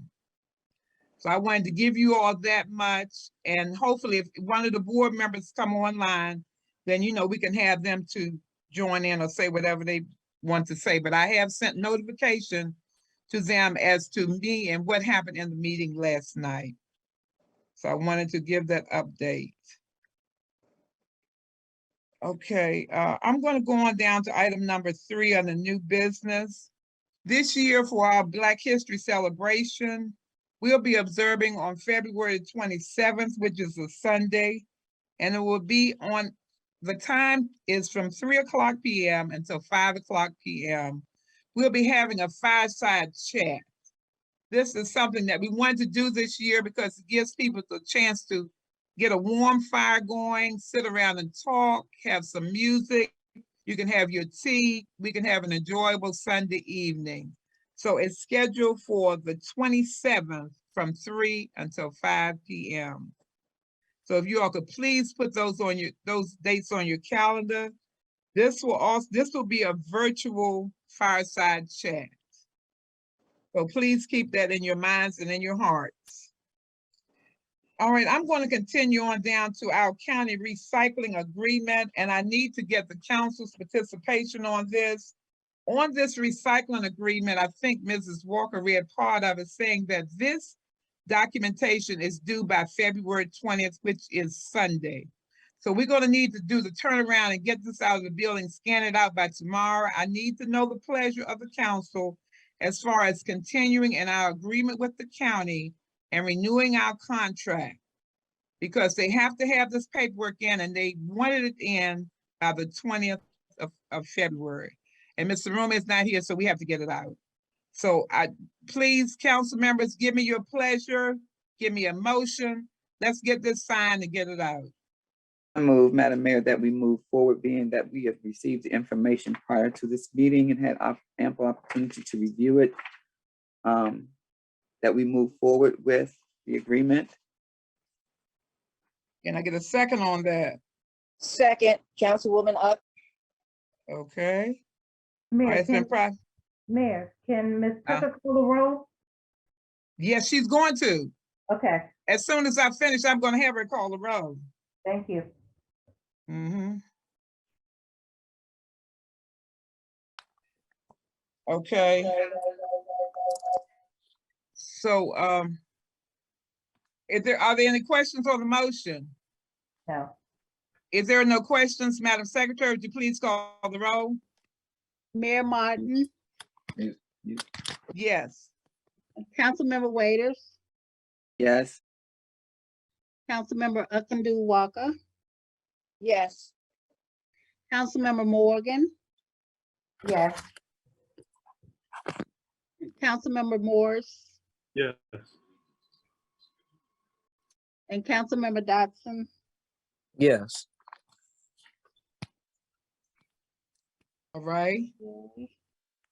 So I wanted to give you all that much, and hopefully if one of the board members come online, then we can have them to join in or say whatever they want to say. But I have sent notification to them as to me and what happened in the meeting last night. So I wanted to give that update. Okay, I'm going to go on down to item number 3 on the new business. This year for our Black History celebration, we'll be observing on February 27th, which is a Sunday, and it will be on, the time is from 3 o'clock p.m. until 5 o'clock p.m. We'll be having a fireside chat. This is something that we wanted to do this year because it gives people the chance to get a warm fire going, sit around and talk, have some music. You can have your tea. We can have an enjoyable Sunday evening. So it's scheduled for the 27th from 3 until 5 p.m. So if you all could please put those dates on your calendar. This will be a virtual fireside chat. So please keep that in your minds and in your hearts. All right, I'm going to continue on down to our county recycling agreement, and I need to get the council's participation on this. On this recycling agreement, I think Mrs. Walker read part of it saying that this documentation is due by February 20th, which is Sunday. So we're going to need to do the turnaround and get this out of the building, scan it out by tomorrow. I need to know the pleasure of the council as far as continuing in our agreement with the county and renewing our contract, because they have to have this paperwork in, and they wanted it in by the 20th of February. And Mr. Roma is not here, so we have to get it out. So please, council members, give me your pleasure, give me a motion. Let's get this signed and get it out. I move, Madam Mayor, that we move forward, being that we have received the information prior to this meeting and had ample opportunity to review it, that we move forward with the agreement. Can I get a second on that? Second, Councilwoman Up. Okay. Mayor, It's been Mayor, can Ms. Tucker call the roll? Yes, she's going to. Okay, As soon as I finish, I'm going to have her call the roll. thank you. Mm-hmm. Okay. So, are there any questions on the motion? No. If there are no questions, Madam Secretary, would you please call the roll? Mayor Martin, Yes. Councilmember Waiters, Yes. Councilmember Akendu Walker, Yes. Councilmember Morgan, Yes. Councilmember Morris, Yes. and Councilmember Dotson. Yes. All right.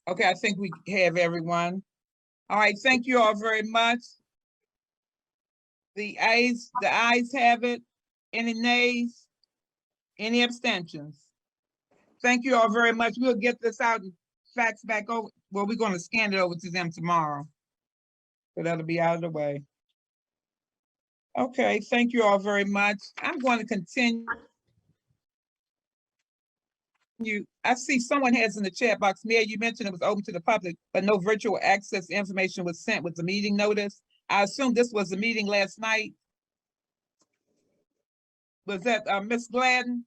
Okay, I think we have everyone. All right, thank you all very much. The ayes have it. Any nays? Any abstentions? Thank you all very much. We'll get this out and fax back over. Well, we're going to scan it over to them tomorrow. So that'll be out of the way. Okay, thank you all very much. I'm going to continue. I see someone has in the chat box, Mayor, you mentioned it was open to the public, but no virtual access information was sent with the meeting notice. I assume this was the meeting last night. Was that Ms. Gladden?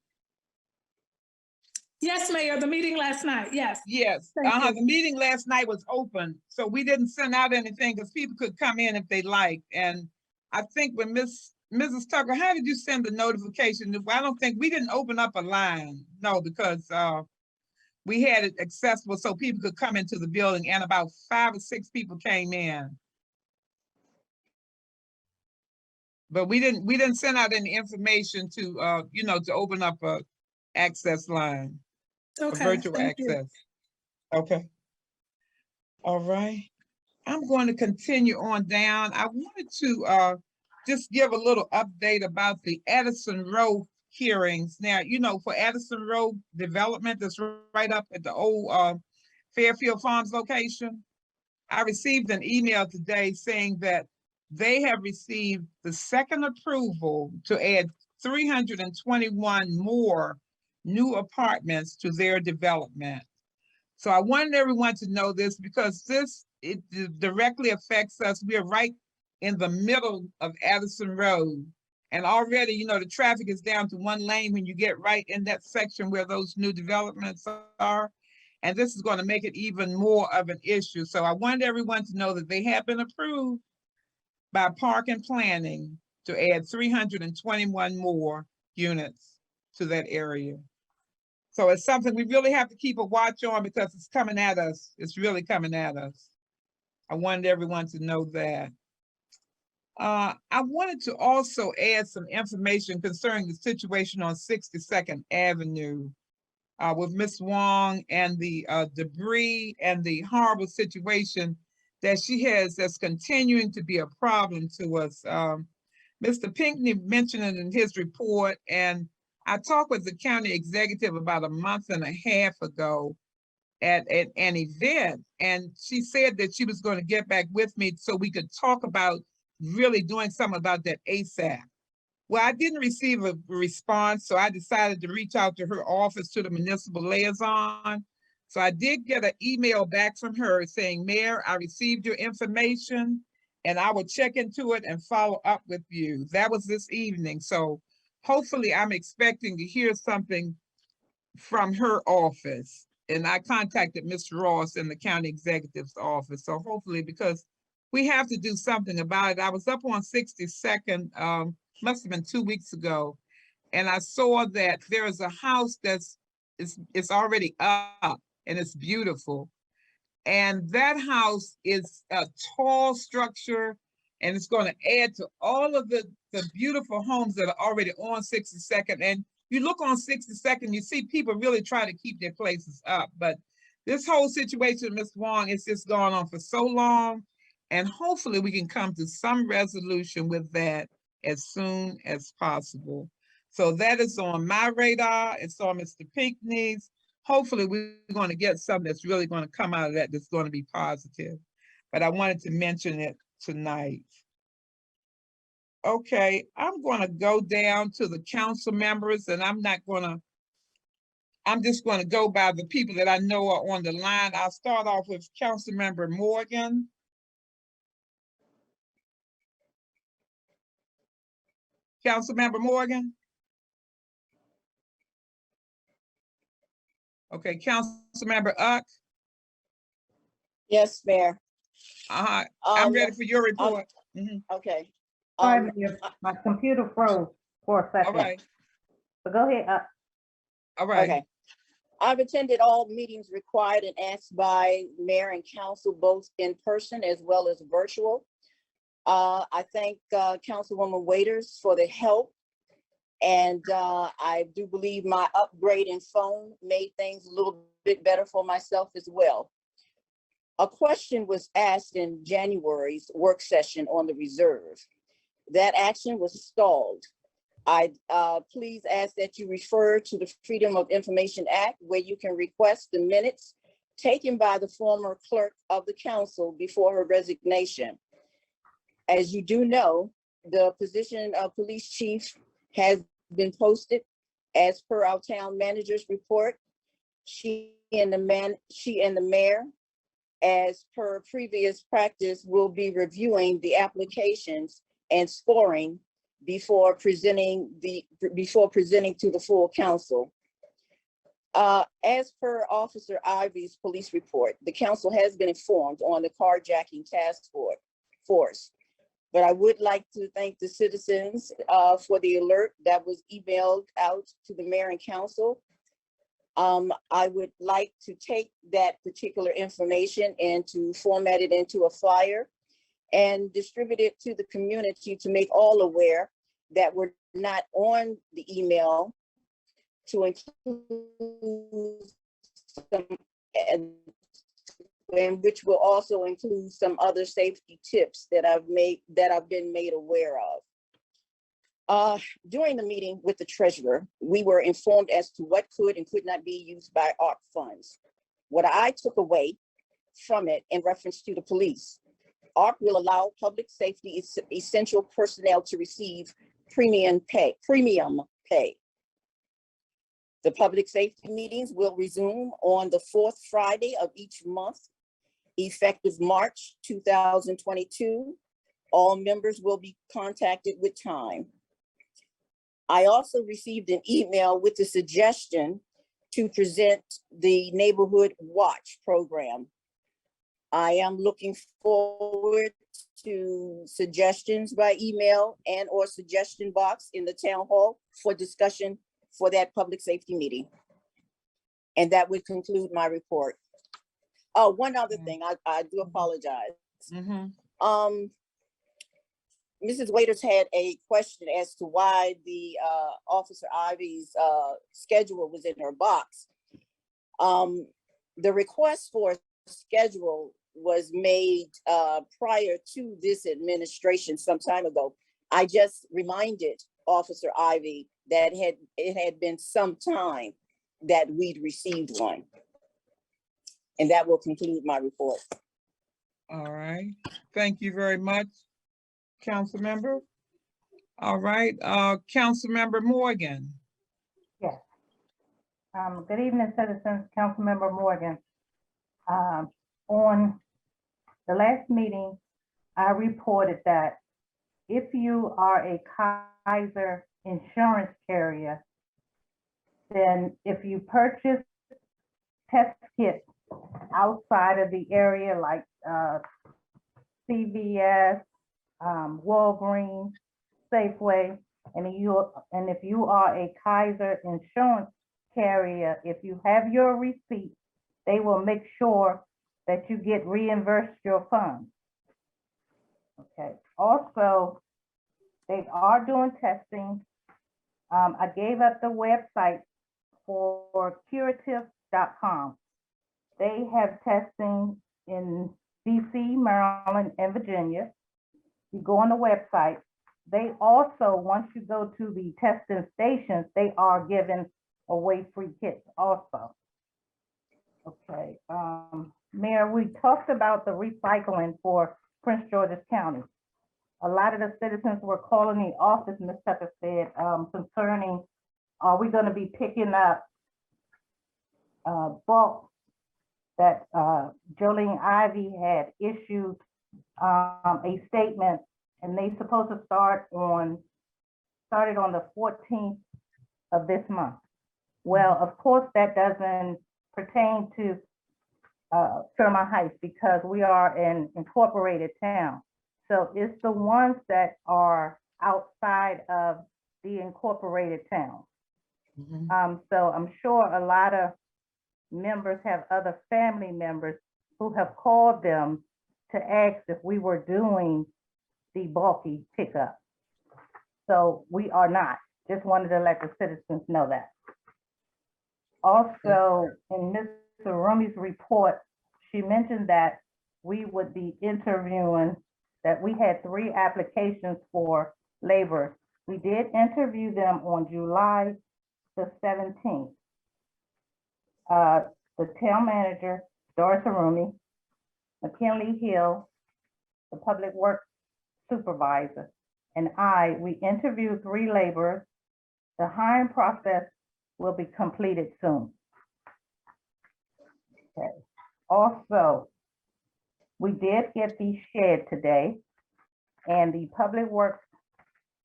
Yes, Mayor, the meeting last night, yes. Yes, Thank you. the meeting last night was open, so we didn't send out anything because people could come in if they liked. And I think when Mrs. Tucker, how did you send the notification? I don't think, we didn't open up a line, no, because we had it accessible so people could come into the building, and about 5 or 6 people came in. But we didn't send out any information to to open up a access line, a Okay, virtual thank you. access. Okay. All right. I'm going to continue on down. I wanted to just give a little update about the Addison Road hearings. Now, for Addison Road development that's right up at the old Fairfield Farms location, I received an email today saying that they have received the second approval to add 321 more new apartments to their development. So I wanted everyone to know this because it directly affects us. We are right in the middle of Addison Road. And already, the traffic is down to 1 lane when you get right in that section where those new developments are. And this is going to make it even more of an issue. So I wanted everyone to know that they have been approved by Park and Planning to add 321 more units to that area. So it's something we really have to keep a watch on because it's coming at us. It's really coming at us. I wanted everyone to know that. I wanted to also add some information concerning the situation on 62nd Avenue with Ms. Wong and the debris and the horrible situation that she has that's continuing to be a problem to us. Mr. Pinckney mentioned it in his report, and I talked with the county executive about a month and a half ago at an event, and she said that she was going to get back with me so we could talk about really doing something about that ASAP. Well, I didn't receive a response, so I decided to reach out to her office, to the municipal liaison. So I did get an email back from her saying, Mayor, I received your information and I will check into it and follow up with you. That was this evening. So hopefully I'm expecting to hear something from her office. And I contacted Mr. Ross in the county executive's office. So hopefully, because we have to do something about it. I was up on 62nd, must have been 2 weeks ago, and I saw that there is a house it's already up and it's beautiful. And that house is a tall structure, and it's going to add to all of the beautiful homes that are already on 62nd. And you look on 62nd, you see people really try to keep their places up. But this whole situation, Ms. Wong, it's just gone on for so long. And hopefully we can come to some resolution with that as soon as possible. So that is on my radar. It's on Mr. Pinckney's. Hopefully we're going to get something that's really going to come out of that that's going to be positive. But I wanted to mention it tonight. Okay, I'm going to go down to the council members, and I'm not going to, I'm just going to go by the people that I know are on the line. I'll start off with Councilmember Morgan. Councilmember Morgan. Okay, Councilmember Uck. Yes, Mayor. I'm Um, ready for your report. Okay. Sorry, Mayor, my computer froze for a All second. right, So go ahead. all right. Okay. I've attended all meetings required and asked by mayor and council, both in person as well as virtual. I thank Councilwoman Waiters for the help. And I do believe my upgrade in phone made things a little bit better for myself as well. A question was asked in January's work session on the reserve. That action was stalled. I please ask that you refer to the Freedom of Information Act, where you can request the minutes taken by the former clerk of the council before her resignation. As you do know, the position of police chief has been posted as per our town manager's report. She and the mayor, as per previous practice, will be reviewing the applications and scoring before presenting to the full council. As per Officer Ivy's police report, the council has been informed on the carjacking task force. But I would like to thank the citizens for the alert that was emailed out to the mayor and council. I would like to take that particular information and to format it into a flyer and distribute it to the community to make all aware that we're not on the email, to include some, and which will also include some other safety tips that I've been made aware of. During the meeting with the treasurer, we were informed as to what could and could not be used by ARC funds. What I took away from it in reference to the police, ARC will allow public safety essential personnel to receive premium pay. The public safety meetings will resume on the fourth Friday of each month, effective March 2022. All members will be contacted with time. I also received an email with the suggestion to present the Neighborhood Watch program. I am looking forward to suggestions by email and or suggestion box in the town hall for discussion for that public safety meeting. And that would conclude my report. Oh, one other thing, I do apologize. Mrs. Waiters had a question as to why the Officer Ivy's schedule was in her box. The request for a schedule was made prior to this administration some time ago. I just reminded Officer Ivy that it had been some time that we'd received one. And that will conclude my report. All right, thank you very much, council member. All right, Councilmember Morgan. Yes. Good evening, citizens. Councilmember Morgan. On the last meeting, I reported that if you are a Kaiser insurance carrier, then if you purchase test kits outside of the area like CVS, Walgreens, Safeway, and if you are a Kaiser insurance carrier, if you have your receipt, they will make sure that you get reimbursed your funds. Okay. Also, they are doing testing. I gave up the website for curative.com. They have testing in DC, Maryland, and Virginia. You go on the website. They also, once you go to the testing stations, they are giving away free kits also. Okay, Mayor, we talked about the recycling for Prince George's County. A lot of the citizens were calling the office, Ms. Tucker said, concerning, are we gonna be picking up bulk that Jolene Ivy had issued a statement, and they supposed to started on the 14th of this month. Well, of course, that doesn't pertain to Fairmount Heights because we are an incorporated town. So it's the ones that are outside of the incorporated town. So I'm sure a lot of members have other family members who have called them to ask if we were doing the bulky pickup. So we are not. Just wanted to let the citizens know that. Also, in Ms. Rumi's report, she mentioned that we would be interviewing, that we had 3 applications for labor. We did interview them on July the 17th. The town manager, Doris Arumi, McKinley Hill, the public works supervisor, and we interviewed 3 laborers. The hiring process will be completed soon. Okay. Also, we did get the shed today, and the public works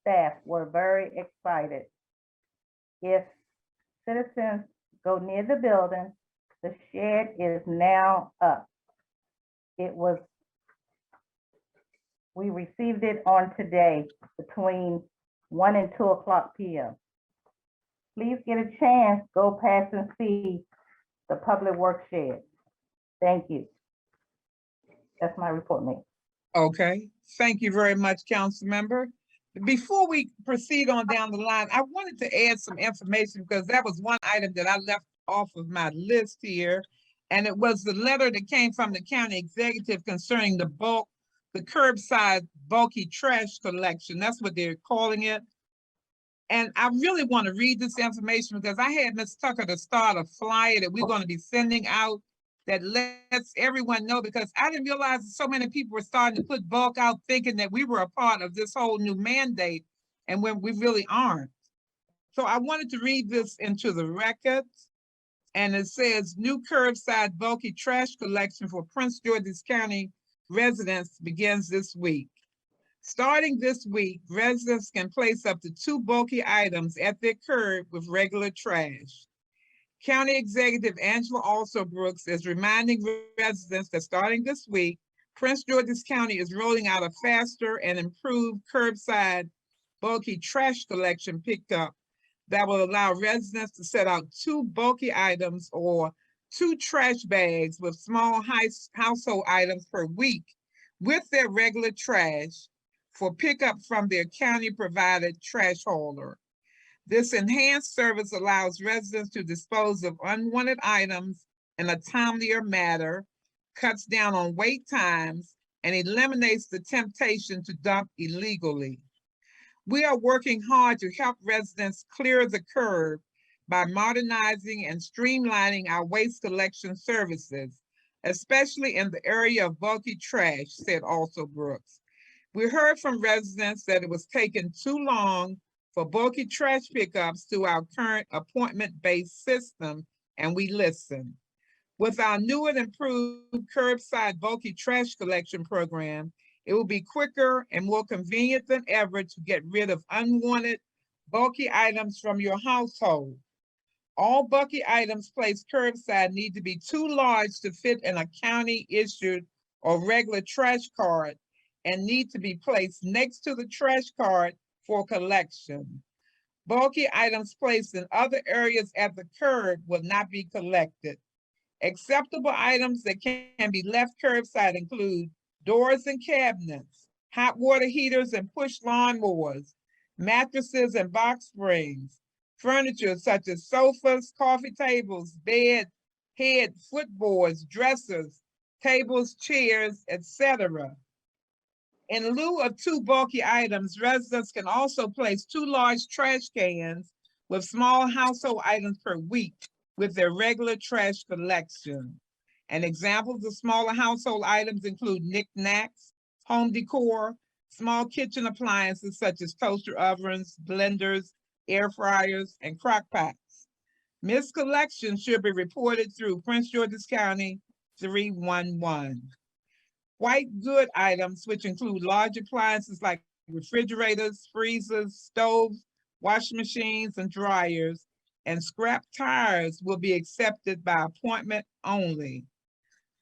staff were very excited. If citizens go near the building, the shed is now up. We received it on today between 1 and 2 o'clock p.m. Please get a chance, go past and see the public works shed. Thank you. That's my report, Mayor. Okay, thank you very much, council member. Before we proceed on down the line, I wanted to add some information because that was one item that I left off of my list here. And it was the letter that came from the county executive concerning the curbside bulky trash collection. That's what they're calling it. And I really want to read this information because I had Ms. Tucker to start a flyer that we're going to be sending out that lets everyone know, because I didn't realize that so many people were starting to put bulk out thinking that we were a part of this whole new mandate, and when we really aren't. So I wanted to read this into the records, and it says, new curbside bulky trash collection for Prince George's County residents begins this week. Starting this week, residents can place up to 2 bulky items at their curb with regular trash. County Executive Angela Brooks is reminding residents that starting this week, Prince George's County is rolling out a faster and improved curbside bulky trash collection pickup that will allow residents to set out 2 bulky items or 2 trash bags with small household items per week with their regular trash for pickup from their county-provided trash hauler. This enhanced service allows residents to dispose of unwanted items in a timelier manner, cuts down on wait times, and eliminates the temptation to dump illegally. We are working hard to help residents clear the curb by modernizing and streamlining our waste collection services, especially in the area of bulky trash, said Brooks. We heard from residents that it was taking too long for bulky trash pickups through our current appointment-based system, and we listened. With our new and improved curbside bulky trash collection program, it will be quicker and more convenient than ever to get rid of unwanted bulky items from your household. All bulky items placed curbside need to be too large to fit in a county-issued or regular trash cart and need to be placed next to the trash cart for collection. Bulky items placed in other areas at the curb will not be collected. Acceptable items that can be left curbside include doors and cabinets, hot water heaters and push lawnmowers, mattresses and box springs, furniture such as sofas, coffee tables, bed, head, footboards, dressers, tables, chairs, etc. In lieu of 2 bulky items, residents can also place 2 large trash cans with small household items per week with their regular trash collection. And examples of smaller household items include knickknacks, home decor, small kitchen appliances such as toaster ovens, blenders, air fryers, and crock pots. Miscollection should be reported through Prince George's County 311. White good items, which include large appliances like refrigerators, freezers, stoves, washing machines, and dryers, and scrap tires will be accepted by appointment only.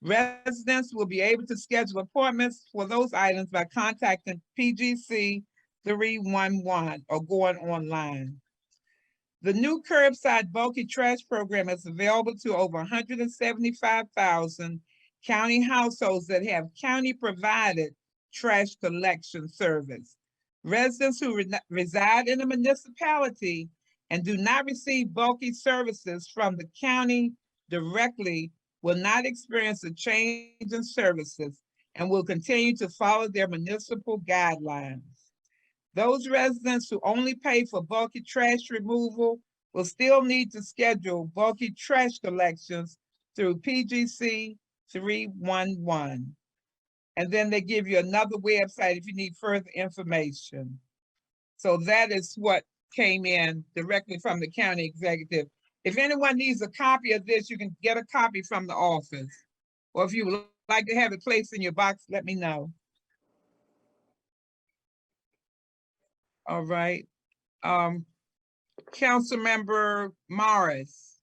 Residents will be able to schedule appointments for those items by contacting PGC 311 or going online. The new curbside bulky trash program is available to over 175,000 county households that have county-provided trash collection service. Residents who reside in a municipality and do not receive bulky services from the county directly will not experience a change in services and will continue to follow their municipal guidelines. Those residents who only pay for bulky trash removal will still need to schedule bulky trash collections through PGC 311. And then they give you another website if you need further information. So that is what came in directly from the county executive. If anyone needs a copy of this, you can get a copy from the office. Or if you would like to have it placed in your box, let me know. All right. Councilmember Morris.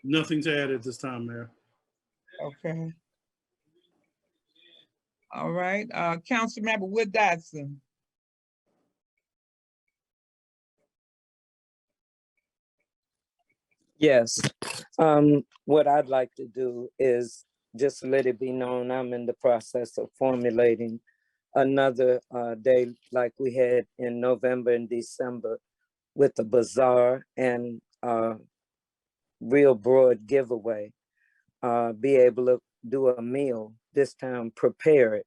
Nothing to add at this time, Mayor. Okay. All right. Councilmember Wood Dotson. Yes. What I'd like to do is just let it be known I'm in the process of formulating another day like we had in November and December with a bazaar and real broad giveaway. Be able to do a meal, this time prepare it,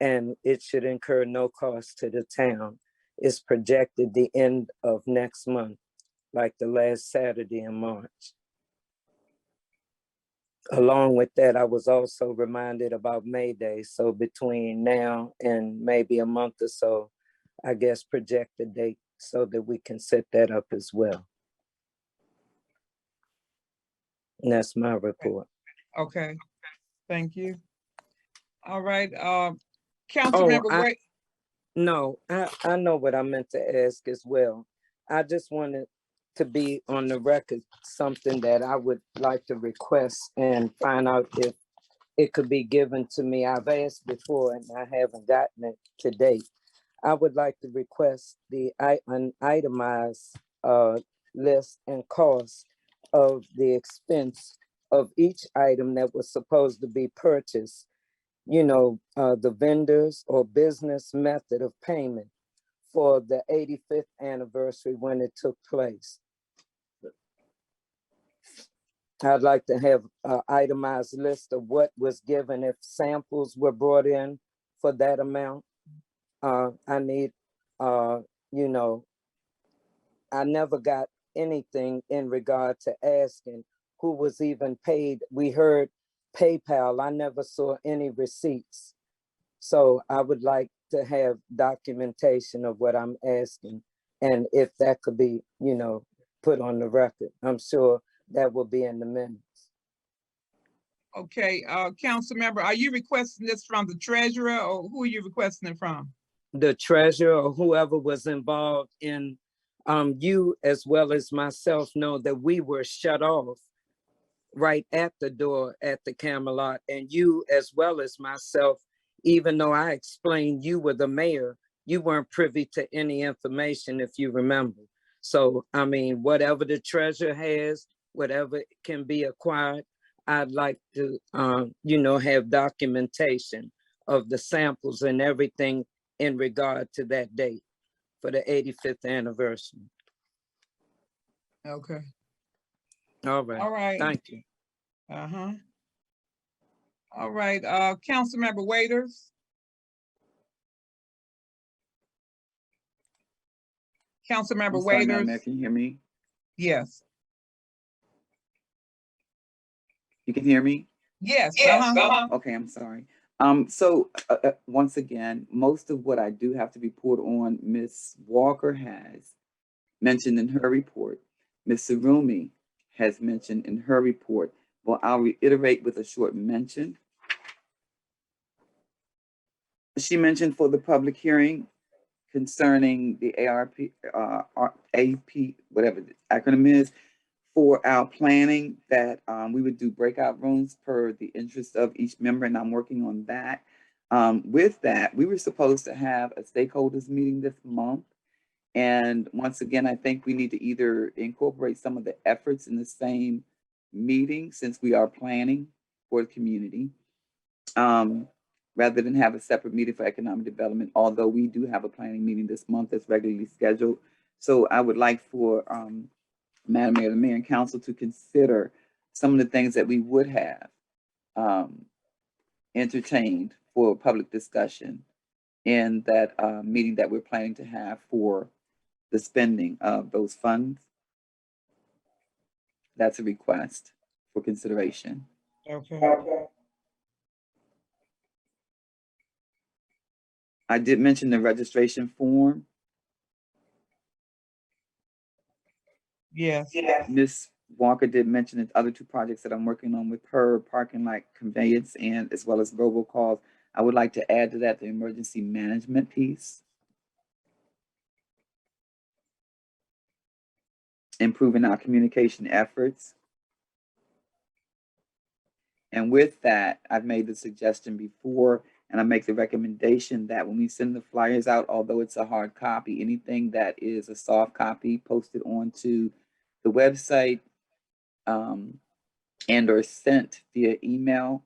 and it should incur no cost to the town. It's projected the end of next month, like the last Saturday in March. Along with that, I was also reminded about May Day. So between now and maybe a month or so, I guess project the date so that we can set that up as well. And that's my report. Okay, thank you. All right, Councilmember Wade. No, I know what I meant to ask as well. I just wanted to be on the record, something that I would like to request and find out if it could be given to me. I've asked before and I haven't gotten it to date. I would like to request an itemized list and cost of the expense of each item that was supposed to be purchased. You know, the vendors or business method of payment for the 85th anniversary when it took place. I'd like to have an itemized list of what was given if samples were brought in for that amount. I need, you know, I never got anything in regard to asking who was even paid. We heard PayPal. I never saw any receipts. So I would like to have documentation of what I'm asking. And if that could be, you know, put on the record, I'm sure that will be in the minutes. Okay, Councilmember, are you requesting this from the treasurer or who are you requesting it from? The treasurer or whoever was involved in, you as well as myself know that we were shut off right at the door at the Camelot, and you as well as myself, even though I explained you were the mayor, you weren't privy to any information if you remember. So, I mean, whatever the treasurer has, whatever can be acquired, I'd like to, you know, have documentation of the samples and everything in regard to that date for the 85th anniversary. Okay. All right. All right. Thank you. Uh-huh. All right, Councilmember Waiters. Councilmember I'm sorry, Madam Waiters. Mayor, can you hear me? Yes. You can hear me? Yes. Okay, I'm sorry. Once again, most of what I do have to report on, Ms. Walker has mentioned in her report. Ms. Sarumi has mentioned in her report. Well, I'll reiterate with a short mention. She mentioned for the public hearing concerning the AP, whatever the acronym is, for our planning that we would do breakout rooms per the interest of each member, and I'm working on that. With that, we were supposed to have a stakeholders meeting this month. And once again, I think we need to either incorporate some of the efforts in the same meeting since we are planning for the community, rather than have a separate meeting for economic development, although we do have a planning meeting this month that's regularly scheduled. So I would like for Madam Mayor, the Mayor and Council to consider some of the things that we would have entertained for public discussion in that meeting that we're planning to have for the spending of those funds. That's a request for consideration. Okay. I did mention the registration form. Yes. Ms. Walker did mention the other two projects that I'm working on with her, parking lot conveyance and as well as robocalls. I would like to add to that the emergency management piece. Improving our communication efforts. And with that, I've made the suggestion before, and I make the recommendation that when we send the flyers out, although it's a hard copy, anything that is a soft copy posted onto the website and or sent via email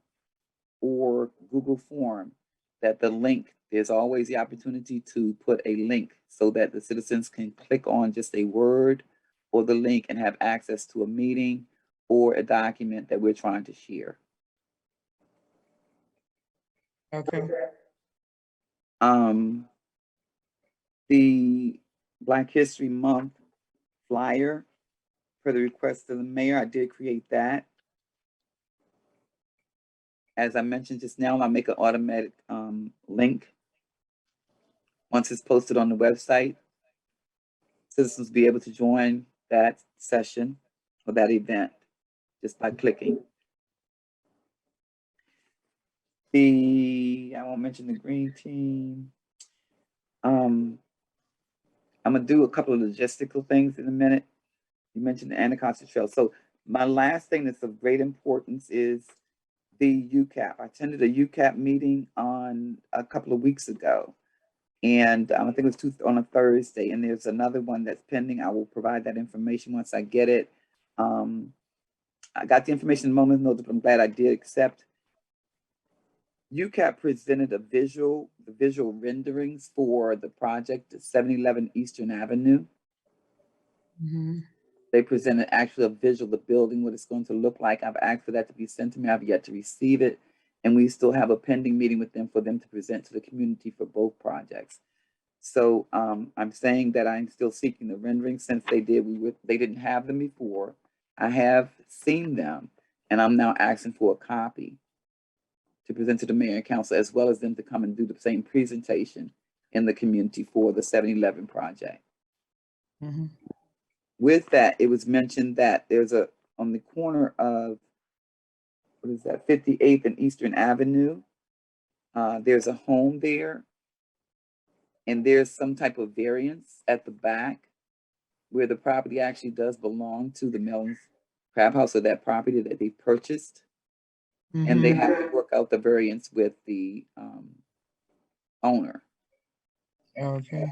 or Google form, that the link, there's always the opportunity to put a link so that the citizens can click on just a word or the link and have access to a meeting or a document that we're trying to share. Okay. The Black History Month flyer, per the request of the mayor, I did create that. As I mentioned just now, I'll make an automatic link. Once it's posted on the website, citizens will be able to join that session or that event just by clicking. I won't mention the green team. I'm gonna do a couple of logistical things in a minute. You mentioned the Anacostia Trail. So my last thing that's of great importance is the UCAP. I attended a UCAP meeting on a couple of weeks ago. And I think it was on a Thursday, and there's another one that's pending. I will provide that information once I get it. I got the information in a moment's notice, but I'm glad I did accept. UCAP presented the visual renderings for the project at 711 Eastern Avenue. They presented actually a visual of the building, what it's going to look like. I've asked for that to be sent to me. I've yet to receive it. And we still have a pending meeting with them for them to present to the community for both projects. So I'm saying that I'm still seeking the renderings since they didn't have them before. I have seen them, and I'm now asking for a copy to present to the mayor and council, as well as them to come and do the same presentation in the community for the 711 project. With that, it was mentioned that there's on the corner of, what is that, 58th and Eastern Avenue, there's a home there, and there's some type of variance at the back where the property actually does belong to the Mellon's Crab House, or that property that they purchased. And they have to work out the variance with the owner. Okay.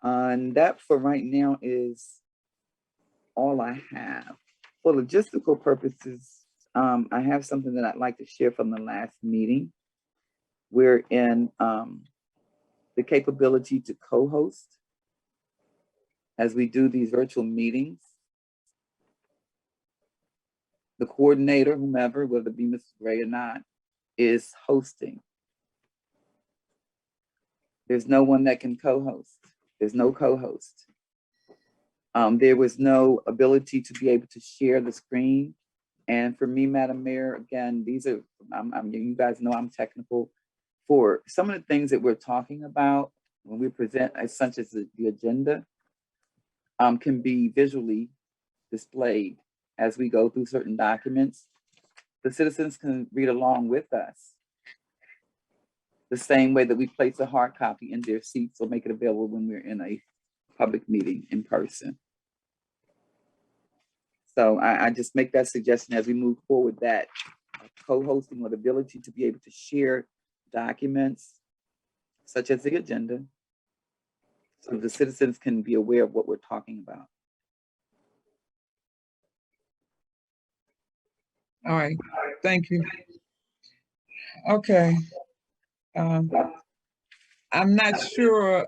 And that for right now is all I have. For logistical purposes, I have something that I'd like to share from the last meeting. We're in the capability to co-host as we do these virtual meetings. The coordinator, whomever, whether it be Mrs. Gray or not, is hosting. There's no one that can co-host. There's no co-host. There was no ability to be able to share the screen And for me, Madam Mayor, again, these are, you guys know I'm technical. For some of the things that we're talking about when we present, as such as the agenda, can be visually displayed as we go through certain documents. The citizens can read along with us the same way that we place a hard copy in their seats or make it available when we're in a public meeting in person. So I just make that suggestion as we move forward, that co-hosting or the ability to be able to share documents such as the agenda, so the citizens can be aware of what we're talking about. All right, thank you. Okay. I'm not sure,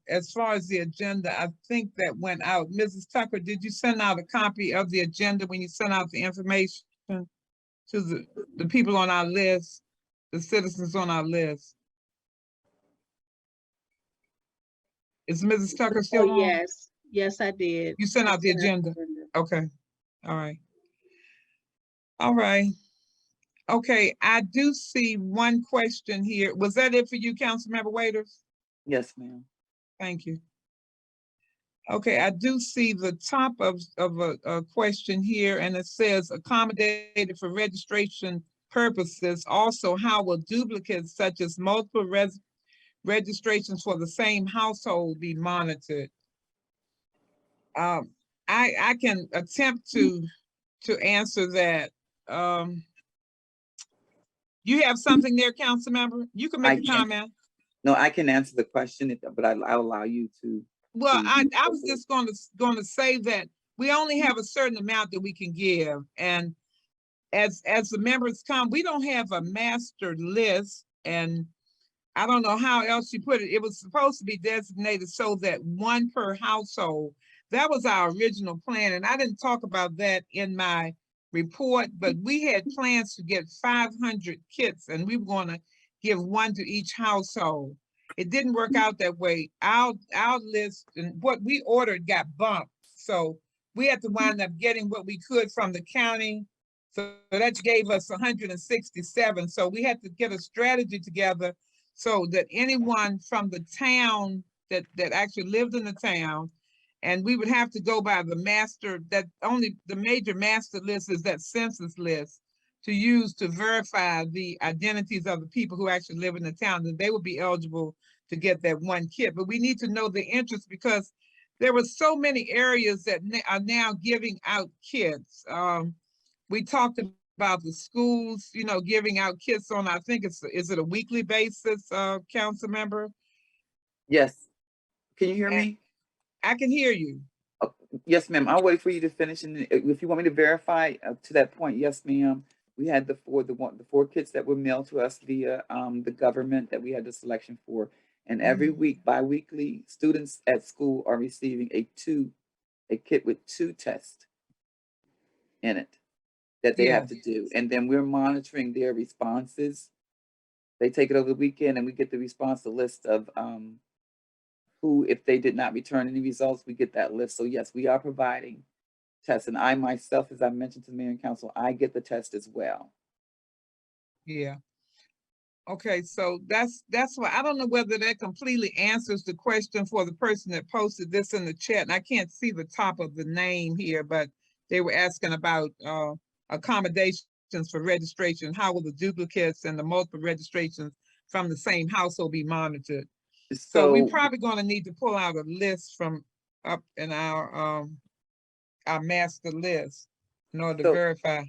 as far as the agenda, I think that went out. Mrs. Tucker, did you send out a copy of the agenda when you sent out the information to the people on our list, the citizens on our list? Is Mrs. Tucker still Oh, on? yes, yes, I did. You sent I out the sent out the agenda? agenda. Okay, all right. All right. Okay, I do see one question here. Was that it for you, Councilmember Waiters? Yes, ma'am. Thank you. Okay, I do see the top of a question here, and it says accommodated for registration purposes. Also, how will duplicates such as multiple registrations for the same household be monitored? I can attempt to answer that. You have something there, council member? You can make a comment. No, I can answer the question, but I'll allow you to. Well, I was just going to say that we only have a certain amount that we can give, and as the members come, we don't have a master list, and I don't know how else you put it. It was supposed to be designated so that one per household. That was our original plan, and I didn't talk about that in my report, but we had plans to get 500 kits, and we were going to give one to each household. It didn't work out that way. Our list and what we ordered got bumped, so we had to wind up getting what we could from the county. So that gave us 167. So we had to get a strategy together so that anyone from the town that actually lived in the town, and we would have to go by the master, that only the major master list is that census list to use to verify the identities of the people who actually live in the town, that they would be eligible to get that one kit. But we need to know the interest, because there were so many areas that are now giving out kits. We talked about the schools, giving out kits on, I think is it a weekly basis, council member? Yes. Can you hear me? I can hear you. Oh, yes, ma'am. I'll wait for you to finish. And if you want me to verify to that point, yes, ma'am. We had the four kits that were mailed to us via the government that we had the selection for. And every week, bi-weekly, students at school are receiving a kit with 2 tests in it that they have to do. And then we're monitoring their responses. They take it over the weekend, and we get the response, the list of who, if they did not return any results, we get that list. So yes, we are providing tests. And I myself, as I mentioned to the mayor and council, I get the test as well. Yeah. Okay, so that's why I don't know whether that completely answers the question for the person that posted this in the chat. And I can't see the top of the name here, but they were asking about accommodations for registration. How will the duplicates and the multiple registrations from the same household be monitored? So we're probably going to need to pull out a list from up in our master list in order to verify.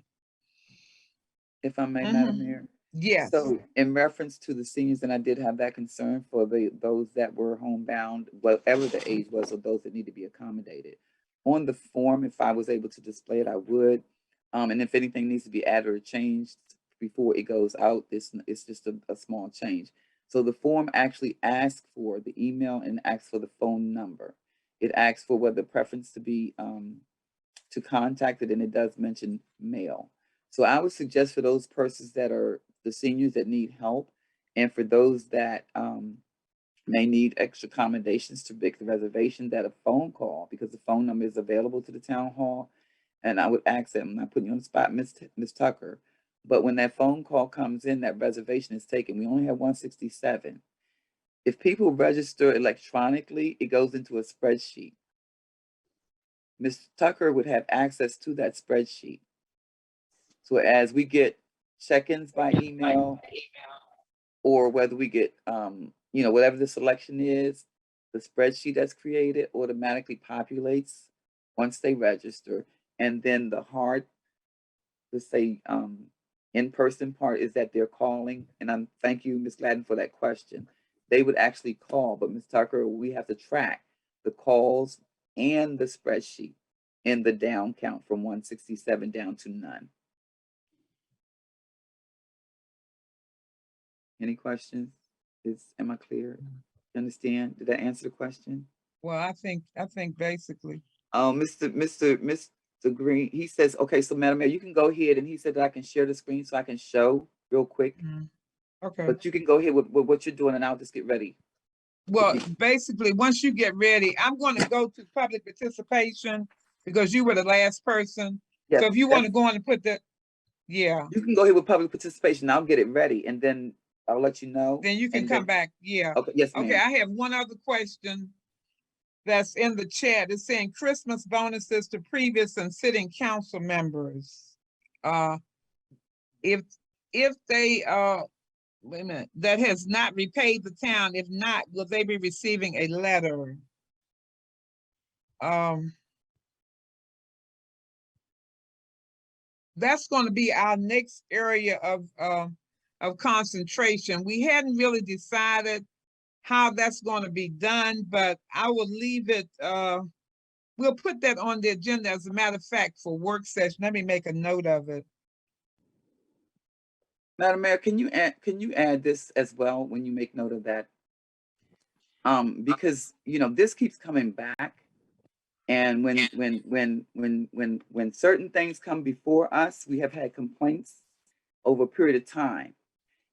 If I may, Madam Mayor. Yes. So in reference to the seniors, and I did have that concern for those that were homebound, whatever the age was, of those that need to be accommodated. On the form, if I was able to display it, I would. And if anything needs to be added or changed before it goes out, it's just a small change. So the form actually asks for the email and asks for the phone number. It asks for whether preference to be to contact it, and it does mention mail. So I would suggest for those persons that are the seniors that need help, and for those that may need extra accommodations to make the reservation, that a phone call, because the phone number is available to the town hall, And I would ask them, I'm not putting you on the spot, Miss Tucker, but when that phone call comes in, that reservation is taken. We only have 167. If people register electronically, it goes into a spreadsheet. Ms. Tucker would have access to that spreadsheet. So as we get check-ins by email, or whether we get, whatever the selection is, the spreadsheet that's created automatically populates once they register. And then the hard, let's say, in-person part is that they're calling. And thank you, Ms. Gladden, for that question. They would actually call, but Ms. Tucker, we have to track the calls and the spreadsheet in the down count from 167 down to none. Any questions? Am I clear? You understand? Did that answer the question? Well, I think basically. Mr. Green, he says, okay, so Madam Mayor, you can go ahead, and he said that I can share the screen so I can show real quick. Okay. But you can go ahead with what you're doing, and I'll just get ready. Well, basically, once you get ready, I'm going to go to public participation because you were the last person. Yes, So if you want to go on and put that, yeah, you can go ahead with public participation. I'll get it ready, and then I'll let you know. then you can and come then- back. Yeah. Okay, yes, ma'am. Okay, I have one other question that's in the chat. It's saying Christmas bonuses to previous and sitting council members. If they wait a minute, that has not repaid the town, if not, will they be receiving a letter? That's going to be our next area of concentration. We hadn't really decided how that's going to be done, but I will leave it. We'll put that on the agenda as a matter of fact for work session. Let me make a note of it. Madam Mayor, can you add this as well when you make note of that? Because this keeps coming back, and when certain things come before us, we have had complaints over a period of time,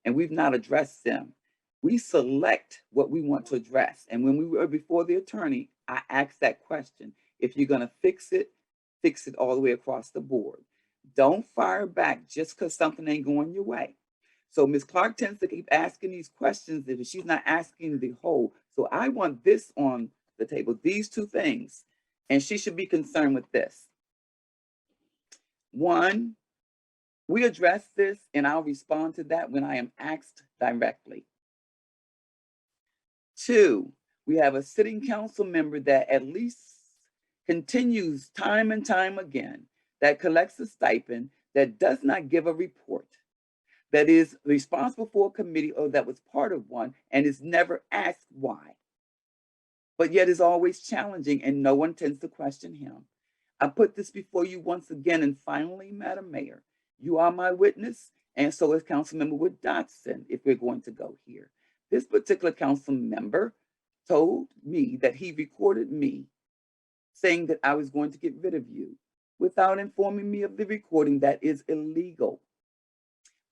and we've not addressed them. We select what we want to address, and when we were before the attorney, I asked that question: if you're going to fix it all the way across the board. Don't fire back just because something ain't going your way. So Ms. Clark tends to keep asking these questions if she's not asking the whole. So I want this on the table, these two things, and she should be concerned with this. One, we address this, and I'll respond to that when I am asked directly. Two, we have a sitting council member that at least continues time and time again, that collects a stipend, that does not give a report, that is responsible for a committee or that was part of one and is never asked why, but yet is always challenging and no one tends to question him. I put this before you once again, and finally, Madam Mayor, you are my witness, and so is Councilmember Wood Dotson, if we're going to go here. This particular council member told me that he recorded me saying that I was going to get rid of you without informing me of the recording. That is illegal.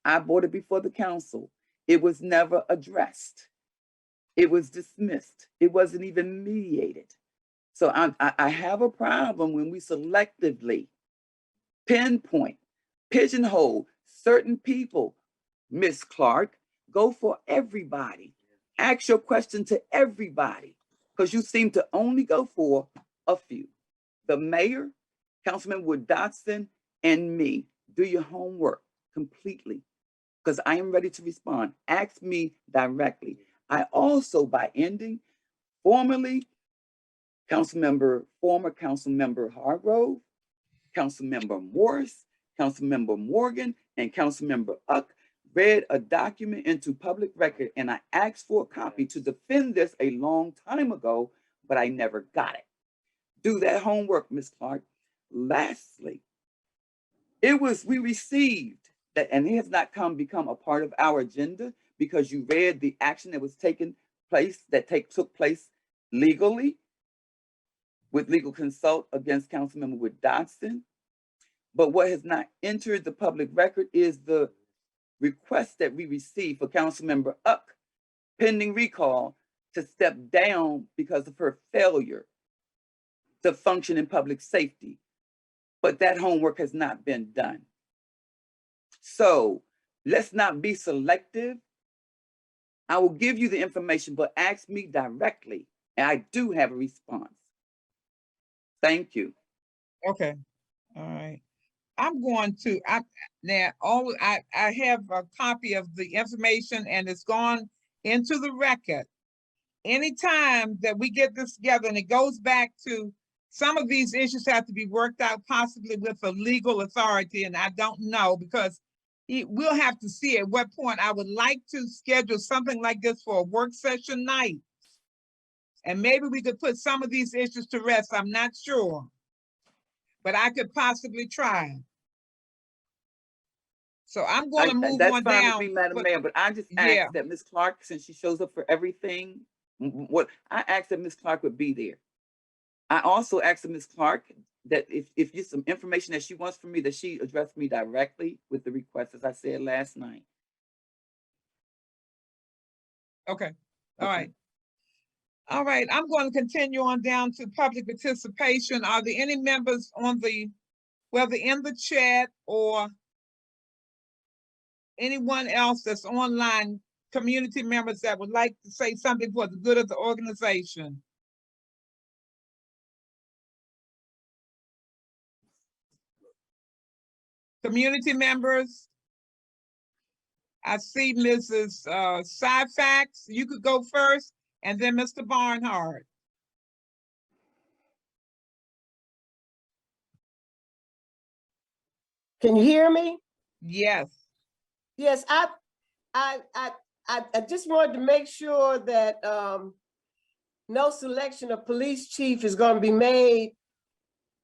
I brought it before the council. It was never addressed. It was dismissed. It wasn't even mediated. So I have a problem when we selectively pinpoint, pigeonhole certain people. Ms. Clark, go for everybody. Ask your question to everybody, because you seem to only go for a few. The mayor, Councilman Wood Dotson, and me. Do your homework completely, because I am ready to respond. Ask me directly. I also, by ending, former Councilmember Hargrove, Councilmember Morris, Councilmember Morgan, and Councilmember Uck read a document into public record, and I asked for a copy to defend this a long time ago, but I never got it. Do that homework, Ms. Clark. Lastly, we received that, and it has not become a part of our agenda because you read the action that was taken place, took place legally with legal consult against Councilmember Wood Dotson. But what has not entered the public record is the request that we received for Councilmember Uck, pending recall, to step down because of her failure to function in public safety. but that homework has not been done. So let's not be selective. I will give you the information, but ask me directly, and I do have a response. Thank you. Okay, all right. I'm going to, I have a copy of the information and it's gone into the record. Anytime that we get this together and it goes back to, some of these issues have to be worked out possibly with a legal authority, and I don't know, because we'll have to see at what point. I would like to schedule something like this for a work session night. And maybe we could put some of these issues to rest. I'm not sure, but I could possibly try. So I'm going to move That's on fine down. with me, Madam Mayor, but I just Yeah. asked that Ms. Clark, since she shows up for everything, what I asked that Ms. Clark would be there. I also asked Ms. Clark that if there's some information that she wants from me, that she addressed me directly with the request, as I said last night. Okay, all right. All right, I'm going to continue on down to public participation. Are there any members on the, whether in the chat or anyone else that's online, community members that would like to say something for the good of the organization? Community members? I see Mrs. Syfax. You could go first, and then Mr. Barnhart. Can you hear me? Yes. Yes, I just wanted to make sure that no selection of police chief is going to be made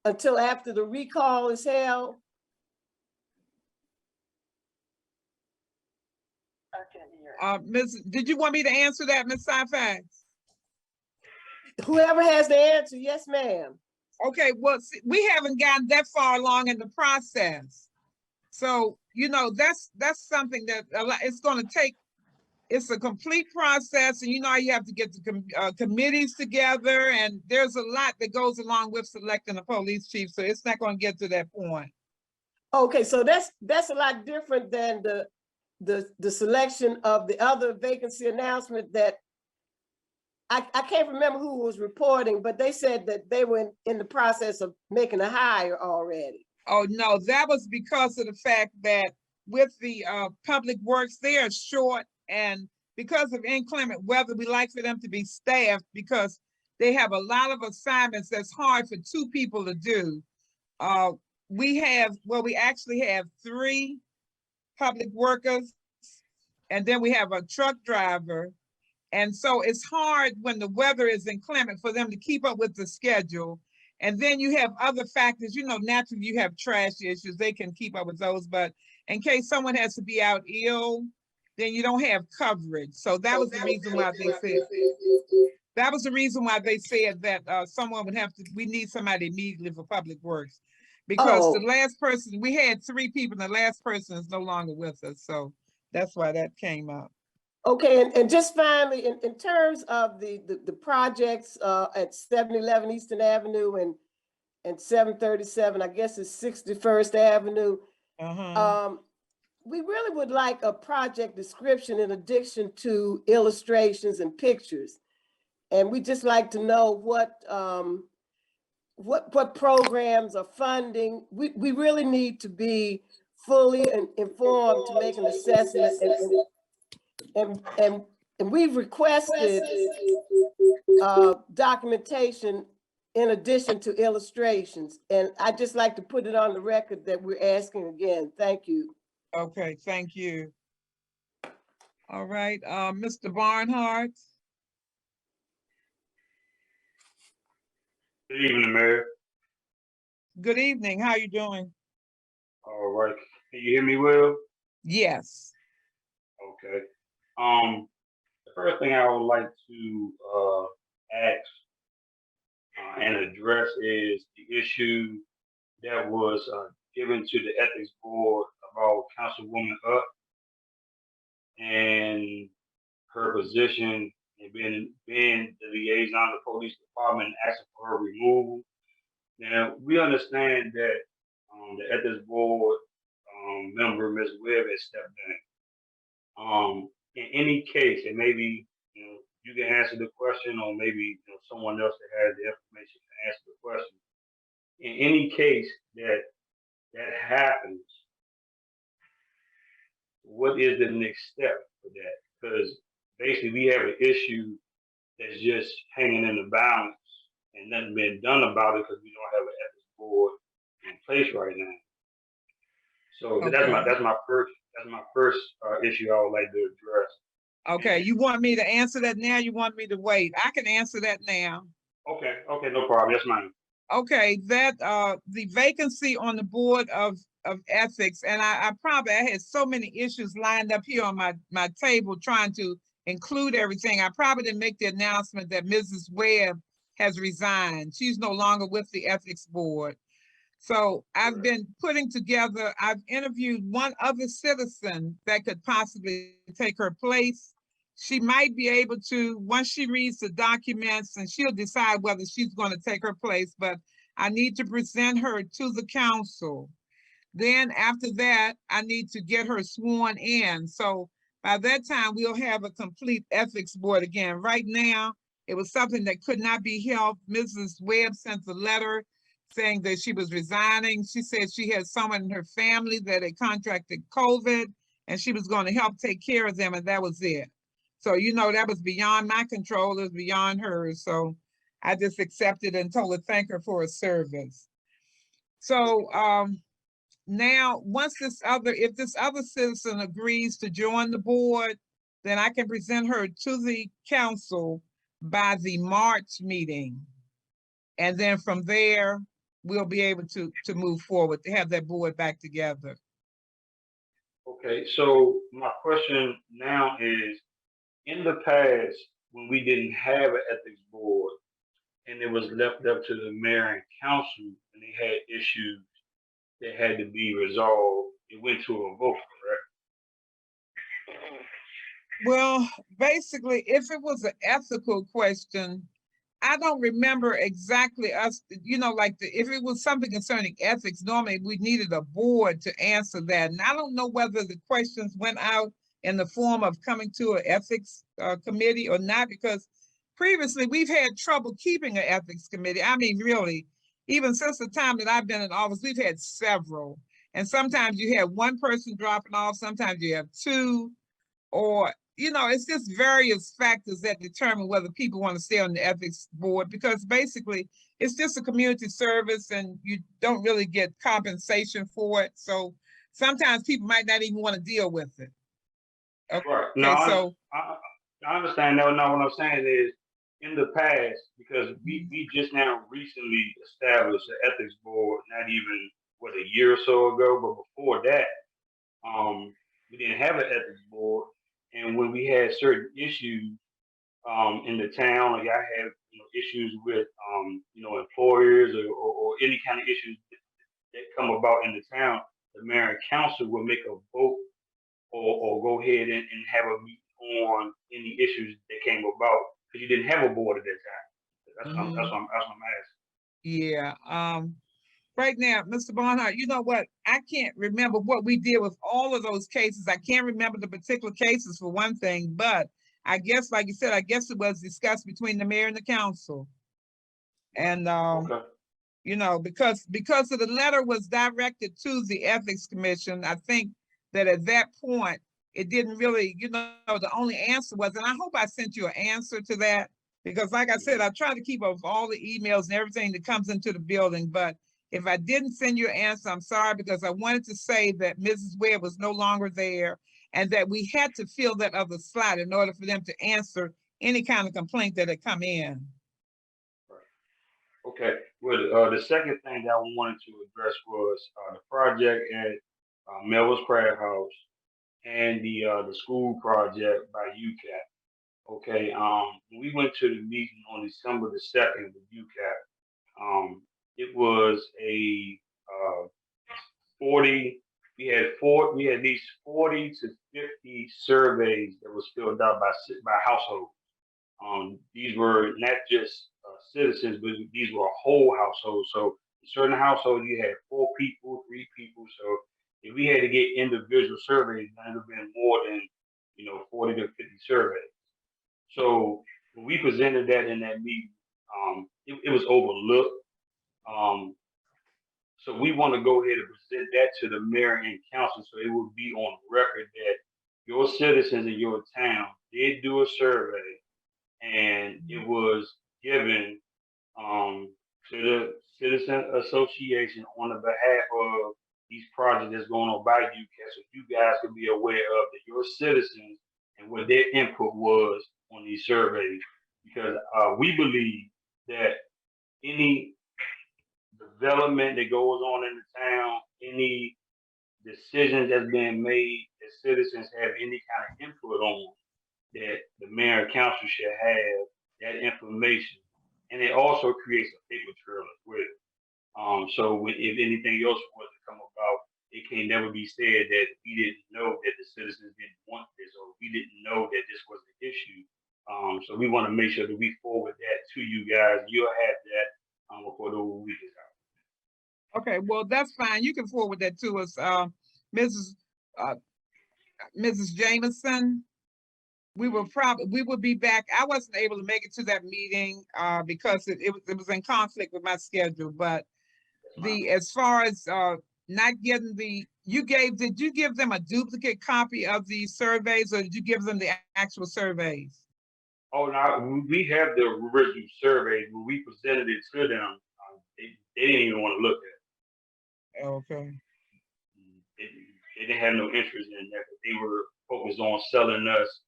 until after the recall is held. Did you want me to answer that, Ms. Syfax? Whoever has the answer, yes, ma'am. Okay, well, see, we haven't gotten that far along in the process. So, you know, that's something that it's going to take. It's a complete process, and you know, you have to get the committees together, and there's a lot that goes along with selecting a police chief. So it's not going to get to that point. Okay, so that's a lot different than the selection of the other vacancy announcement that I can't remember who was reporting, but they said that they were in the process of making a hire already. Oh, no, that was because of the fact that with the public works, they are short, and because of inclement weather, we like for them to be staffed because they have a lot of assignments that's hard for two people to do. We actually have 3 public workers, and then we have a truck driver. And so it's hard when the weather is inclement for them to keep up with the schedule. And then you have other factors, you know, naturally you have trash issues, they can keep up with those, but in case someone has to be out ill, then you don't have coverage. So that was the reason why they said, that someone would have to, we need somebody immediately for public works. Because the last person, we had 3 people, and the last person is no longer with us. So that's why that came up. Okay, and just finally, in terms of the projects at 711 Eastern Avenue and 737, I guess it's 61st Avenue, we really would like a project description in addition to illustrations and pictures. And we just like to know what programs are funding. We really need to be fully informed to make an assessment, and we've requested documentation in addition to illustrations. And I'd just like to put it on the record that we're asking again. Thank you. Okay, thank you. All right, Mr. Barnhart. Good evening, Mayor. Good evening. How are you doing? All right. Can you hear me well? Yes. Okay. The first thing I would like to ask and address is the issue that was given to the ethics board about Councilwoman Up and her position and being the liaison of the police department and asking for her removal. Now, we understand that the ethics board member, Ms. Webb, has stepped in. In any case, and maybe you can answer the question, or maybe someone else that has the information to answer the question. In any case that happens, what is the next step for that? Because basically we have an issue that's just hanging in the balance and nothing been done about it because we don't have an ethics board in place right now. So Okay. that's my first issue I would like to address. Okay, you want me to answer that now? You want me to wait? I can answer that now. Okay, no problem. Yes, ma'am. Okay, that the vacancy on the board of ethics, and I had so many issues lined up here on my table trying to include everything. I probably didn't make the announcement that Mrs. Webb has resigned. She's no longer with the ethics board. So I've been putting together, I've interviewed one other citizen that could possibly take her place. She might be able to, once she reads the documents, and she'll decide whether she's going to take her place, but I need to present her to the council. Then after that, I need to get her sworn in. So by that time, we'll have a complete ethics board again. Right now, it was something that could not be helped. Mrs. Webb sent a letter saying that she was resigning. She said she had someone in her family that had contracted COVID, and she was going to help take care of them, and that was it. So, that was beyond my control, it was beyond hers. So I just accepted and told her thank her for her service. So now, if this other citizen agrees to join the board, then I can present her to the council by the March meeting. And then from there, we'll be able to move forward, to have that board back together. Okay, so my question now is, in the past, when we didn't have an ethics board and it was left up to the mayor and council and they had issues that had to be resolved, it went to a vote, correct? Well, basically, if it was an ethical question, I don't remember exactly us, if it was something concerning ethics, normally we needed a board to answer that. And I don't know whether the questions went out in the form of coming to an ethics committee or not, because previously we've had trouble keeping an ethics committee. I mean, really, even since the time that I've been in office, we've had several. And sometimes you have one person dropping off, sometimes you have two, or it's just various factors that determine whether people want to stay on the ethics board, because basically it's just a community service and you don't really get compensation for it. So sometimes people might not even want to deal with it. Okay, right. No, so I understand. No, what I'm saying is, in the past, because we just now recently established the ethics board, not even a year or so ago, but before that, we didn't have an ethics board. And when we had certain issues in the town, like I have issues with employers or any kind of issues that come about in the town, the mayor and council will make a vote or go ahead and have a meeting on any issues that came about, because you didn't have a board at that time. That's what I'm asking. yeah. Right now, Mr. Barnhart, you know what? I can't remember what we did with all of those cases. I can't remember the particular cases for one thing, but I guess, like you said, I guess it was discussed between the mayor and the council. And, Okay. because of the letter was directed to the ethics commission, I think that at that point, it didn't really, the only answer was, and I hope I sent you an answer to that, because like I said, I try to keep up with all the emails and everything that comes into the building, but if I didn't send you an answer, I'm sorry, because I wanted to say that Mrs. Webb was no longer there and that we had to fill that other slot in order for them to answer any kind of complaint that had come in. Okay. Well, the second thing that I wanted to address was the project at Melville's Craft House and the school project by UCAP. Okay. When we went to the meeting on December the 2nd with UCAP, it was a 40. We had these 40 to 50 surveys that was filled out by households. These were not just citizens, but these were a whole household. So In certain households, you had 4 people, 3 people. So if we had to get individual surveys, that would have been more than 40 to 50 surveys. So when we presented that in that meeting, it was overlooked. So we want to go ahead and present that to the mayor and council, so it will be on record that your citizens in your town did do a survey, and it was given to the Citizen Association on the behalf of these projects that's going on by UCAS, so you guys can be aware of that your citizens and what their input was on these surveys. Because we believe that any development that goes on in the town, any decisions that's being made that citizens have any kind of input on, that the mayor and council should have that information. And it also creates a paper trail as well. So if anything else was to come about, it can never be said that we didn't know that the citizens didn't want this, or we didn't know that this was an issue. So we want to make sure that we forward that to you guys. You'll have that before the week is out. Okay, well, that's fine. You can forward that to us. Mrs. Jameson, we will be back. I wasn't able to make it to that meeting because it was in conflict with my schedule. But as far as not getting did you give them a duplicate copy of these surveys, or did you give them the actual surveys? Oh, no, we have the original survey. When we presented it to them, they didn't even want to look at it. Okay. They didn't have no interest in that. They were focused on selling us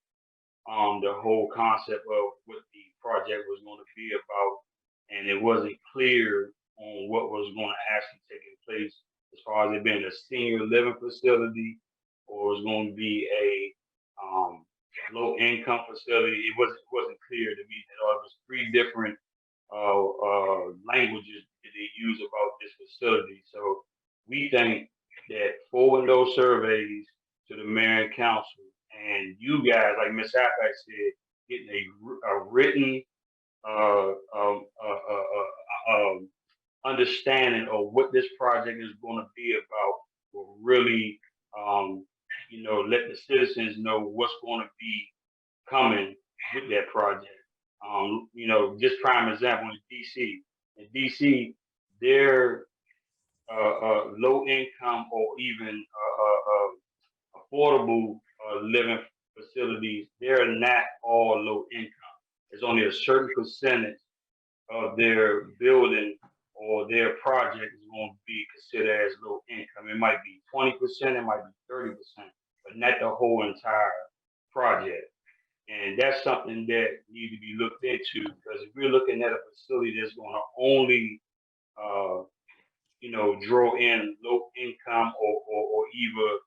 the whole concept of what the project was going to be about, and it wasn't clear on what was going to actually take place as far as it being a senior living facility, or it was going to be a low income facility. It wasn't clear to me. It was 3 different languages that they use about this facility. So we think that forwarding those surveys to the mayor and council, and you guys, like Ms. Apak said, getting a written understanding of what this project is going to be about will really, let the citizens know what's going to be coming with that project. Just prime example in DC. In DC, their low income or even affordable living facilities, they're not all low income. There's only a certain percentage of their building or their project is going to be considered as low income. It might be 20%, it might be 30%, but not the whole entire project. And that's something that needs to be looked into, because if we're looking at a facility that's going to only, draw in low income or even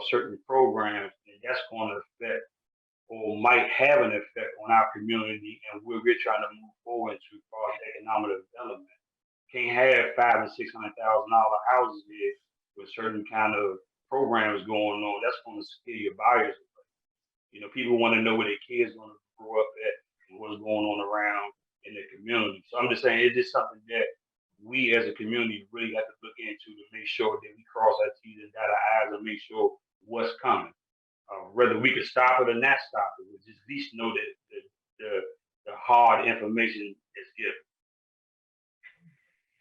certain programs, and that's going to affect or might have an effect on our community and where we're trying to move forward to as far as economic development. Can't have $500,000 and $600,000 houses here with certain kind of programs going on. That's going to scare your buyers away. People want to know where their kids are going to grow up at and what's going on around in the community. So I'm just saying, it's just something that we as a community really got to look into to make sure that we cross our T's and dot our I's and make sure what's coming. Whether we could stop it or not stop it, we just at least know that the hard information is given.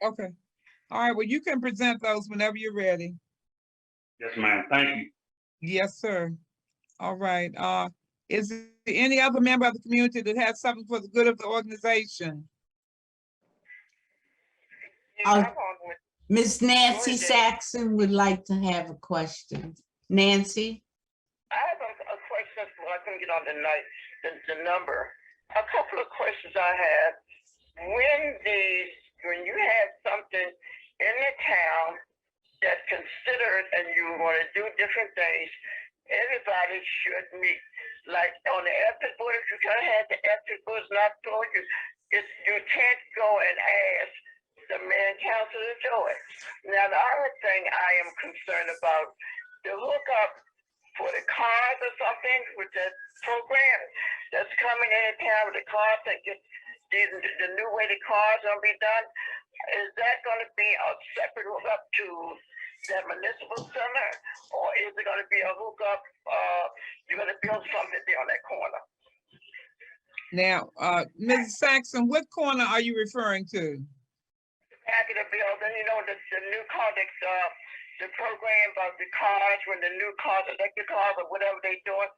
Okay. All right. Well, you can present those whenever you're ready. Yes, ma'am. Thank you. Yes, sir. All right. Is there any other member of the community that has something for the good of the organization? Miss Nancy Saxon would like to have a question. Nancy? I have a question. Well, I couldn't get on the number. A couple of questions I have. When you have something in the town that's considered and you want to do different things, everybody should meet. Like on the ethics board, if you kind of had the ethics board, not told you, you can't go and ask the mayor and council to do it. Now, the other thing I am concerned about, the hookup for the cars or something with the program that's coming in town with the cars that get the new way the cars gonna be done. is that gonna be a separate hookup to that municipal center? Or is it gonna be a hookup, you're gonna build something there on that corner? Now, Mrs. Saxon, what corner are you referring to? Back of the building, you know, the new car, the program about the cars, when the new cars, electric cars or whatever they doing,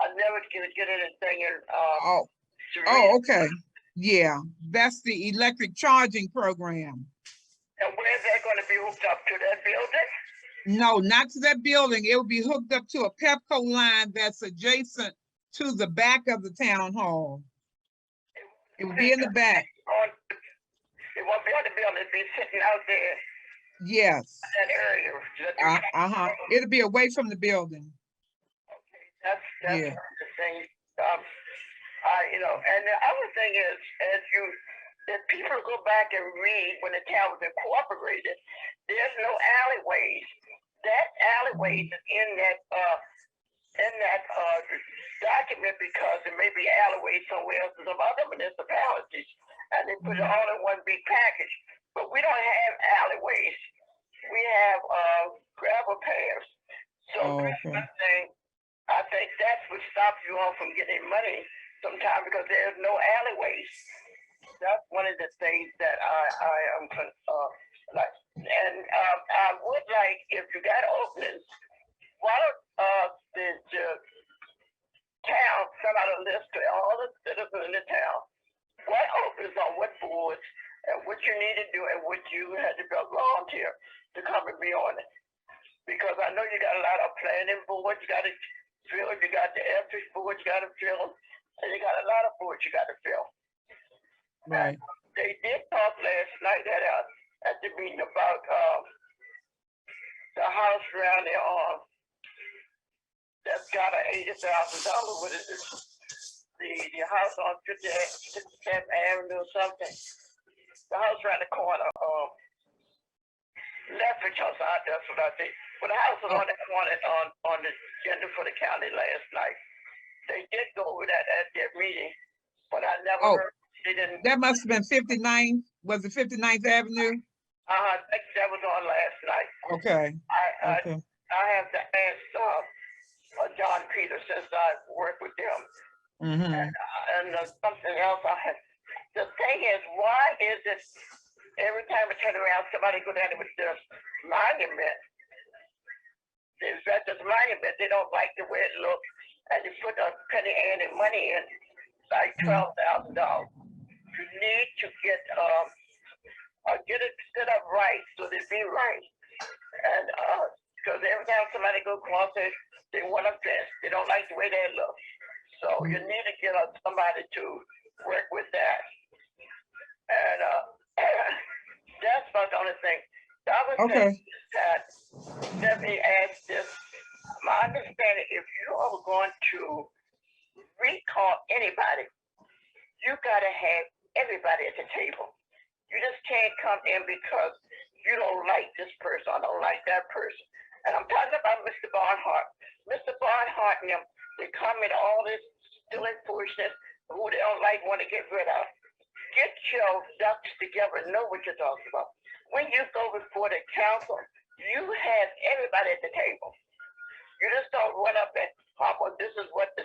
I never get anything in, Oh, to read. oh, okay. Yeah, that's the electric charging program. And where's that gonna be hooked up to, that building? No, not to that building. It will be hooked up to a Pepco line that's adjacent to the back of the town hall. It will be in the back. It won't be on the building, it'll be sitting out there, Yes. that area. Uh-huh. It'll be away from the building. That's Yeah. the thing. You know, and the other thing is, if people go back and read when the town was incorporated, there's no alleyways. That alleyways is in that document because there may be alleyways somewhere else in some other municipalities, and they put it all in one big package. But we don't have alleyways. We have gravel paths. So that's one thing. I think that's what stops you all from getting money sometimes because there's no alleyways. That's one of the things that I am like. And I would like, if you got openings, why don't the town send out a list to all the citizens in the town, what openings on what boards and what you need to do and what you had to volunteer to come and be on it. Because I know you got a lot of planning boards you got to fill, you got the ethics board you got to fill, and you got a lot of boards you got to fill. Right. They did talk last night at the meeting about the house around there that's got an $80,000. What is it? The house on 57th Avenue or something. The house around the corner. Lethbridge House. That's what I think. But the house was on that corner on the agenda for the county last night. They did go over that at their meeting, but I never heard. They didn't. That must have been 59th. Was it 59th Avenue? That was on last night. Okay. Okay. I have to ask John Peter since I work with them. And something else the thing is, why is it every time I turn around, somebody go down there with this monument? There's this monument, they don't like the way it looks, and they put a penny and money in, like $12,000. You need to get it set up right so they be right. And because every time somebody go across it, they want to fence. They don't like the way they look. So you need to get somebody to work with that. And that's about the only thing. The other thing is that, let me ask this. My understanding, if you are going to recall anybody, you got to have everybody at the table. You just can't come in because you don't like this person or don't like that person. And I'm talking about Mr. Barnhart. Mr. Barnhart and them, they come in all this stealing foolishness, who they don't like, want to get rid of. Get your ducks together and know what you're talking about. When you go before the council, you have everybody at the table. You just don't run up and hop on, this is what the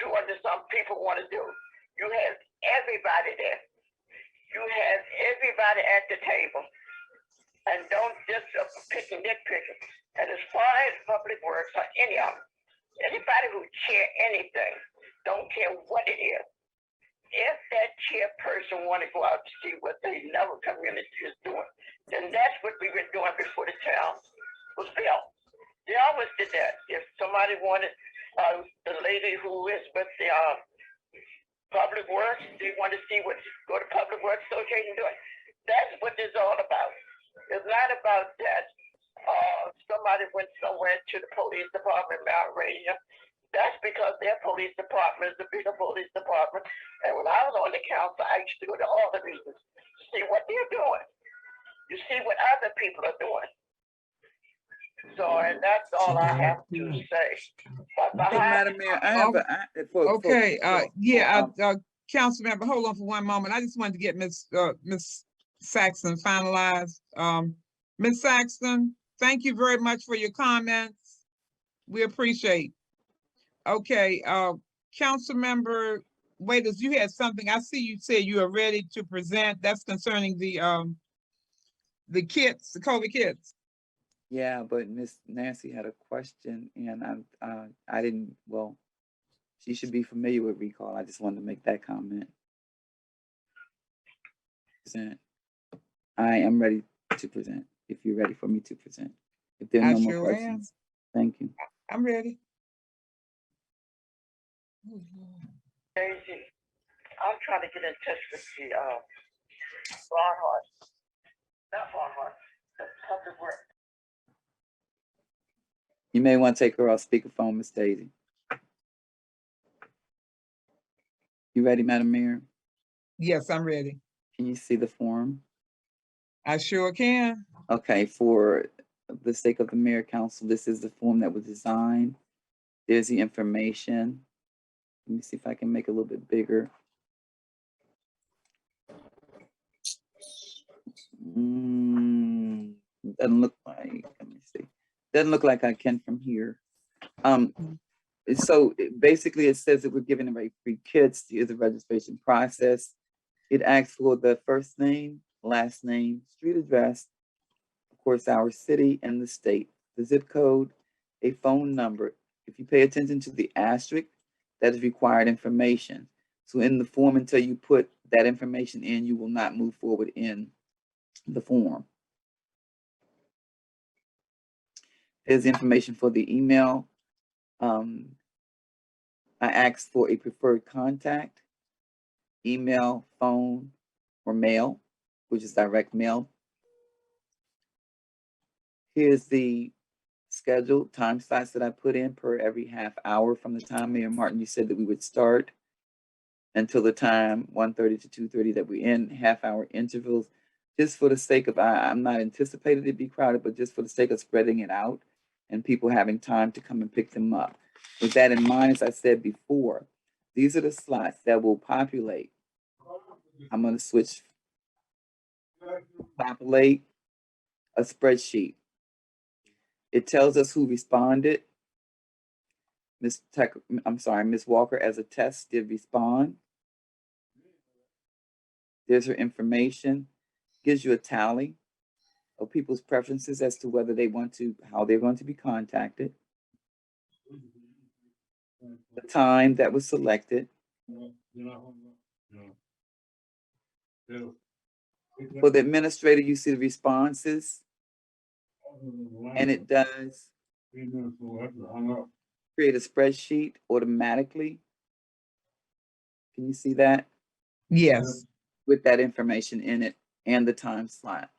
200-some people want to do. You have everybody there. You have everybody at the table. And don't just pick and nitpicking. And as far as public works or any of them, anybody who chair anything, don't care what it is. If that chairperson want to go out to see what the another community is doing, then that's what we've been doing before the town was built. They always did that. If somebody wanted the lady who is with the Public Works, they want to see go to Public Works Association doing. That's what it's all about. It's not about that somebody went somewhere to the police department, Mount Radio. That's because their police department is the bigger police department. And when I was on the council, I used to go to all the meetings to see what they're doing. You see what other people are doing. So, and that's all I have to say. Madam Mayor, I have Council member, hold on for one moment. I just wanted to get Miss Saxon finalized. Ms. Saxon, thank you very much for your comments. We appreciate. Okay, Councilmember Waiters, you had something. I see you said you are ready to present. That's concerning the kits, the COVID kits. Yeah, but Miss Nancy had a question and I didn't, well, she should be familiar with recall. I just wanted to make that comment. Present. I am ready to present, if you're ready for me to present. If there are I no more sure am. questions, thank you. I'm ready. Daisy, I'm trying to get in touch with the Barnhart, not Barnhart, the public work. You may want to take her off speakerphone, Miss Daisy. You ready, Madam Mayor? Yes, I'm ready. Can you see the form? I sure can. Okay, for the sake of the Mayor Council, this is the form that was designed. There's the information. Let me see if I can make it a little bit bigger. Doesn't look like, let me see. Doesn't look like I can from here. So basically it says that we're giving away free kits. Here's the registration process. It asks for the first name, last name, street address, of course, our city and the state, the zip code, a phone number. If you pay attention to the asterisk, that is required information. So in the form, until you put that information in, you will not move forward in the form. Here's the information for the email. I asked for a preferred contact, email, phone, or mail, which is direct mail. Here's the scheduled time slots that I put in per every half hour from the time, Mayor Martin, you said that we would start until the time 1:30 to 2:30 that we're in, half-hour intervals, just for the sake of, I'm not anticipating it to be crowded, but just for the sake of spreading it out and people having time to come and pick them up. With that in mind, as I said before, these are the slots that will populate. I'm going to switch, populate a spreadsheet. It tells us who responded. Ms. Walker as a test did respond. There's her information, gives you a tally of people's preferences as to whether they want to, how they're going to be contacted. The time that was selected. For the administrator, you see the responses, and it does create a spreadsheet automatically. Can you see that? Yes. With that information in it and the time slot.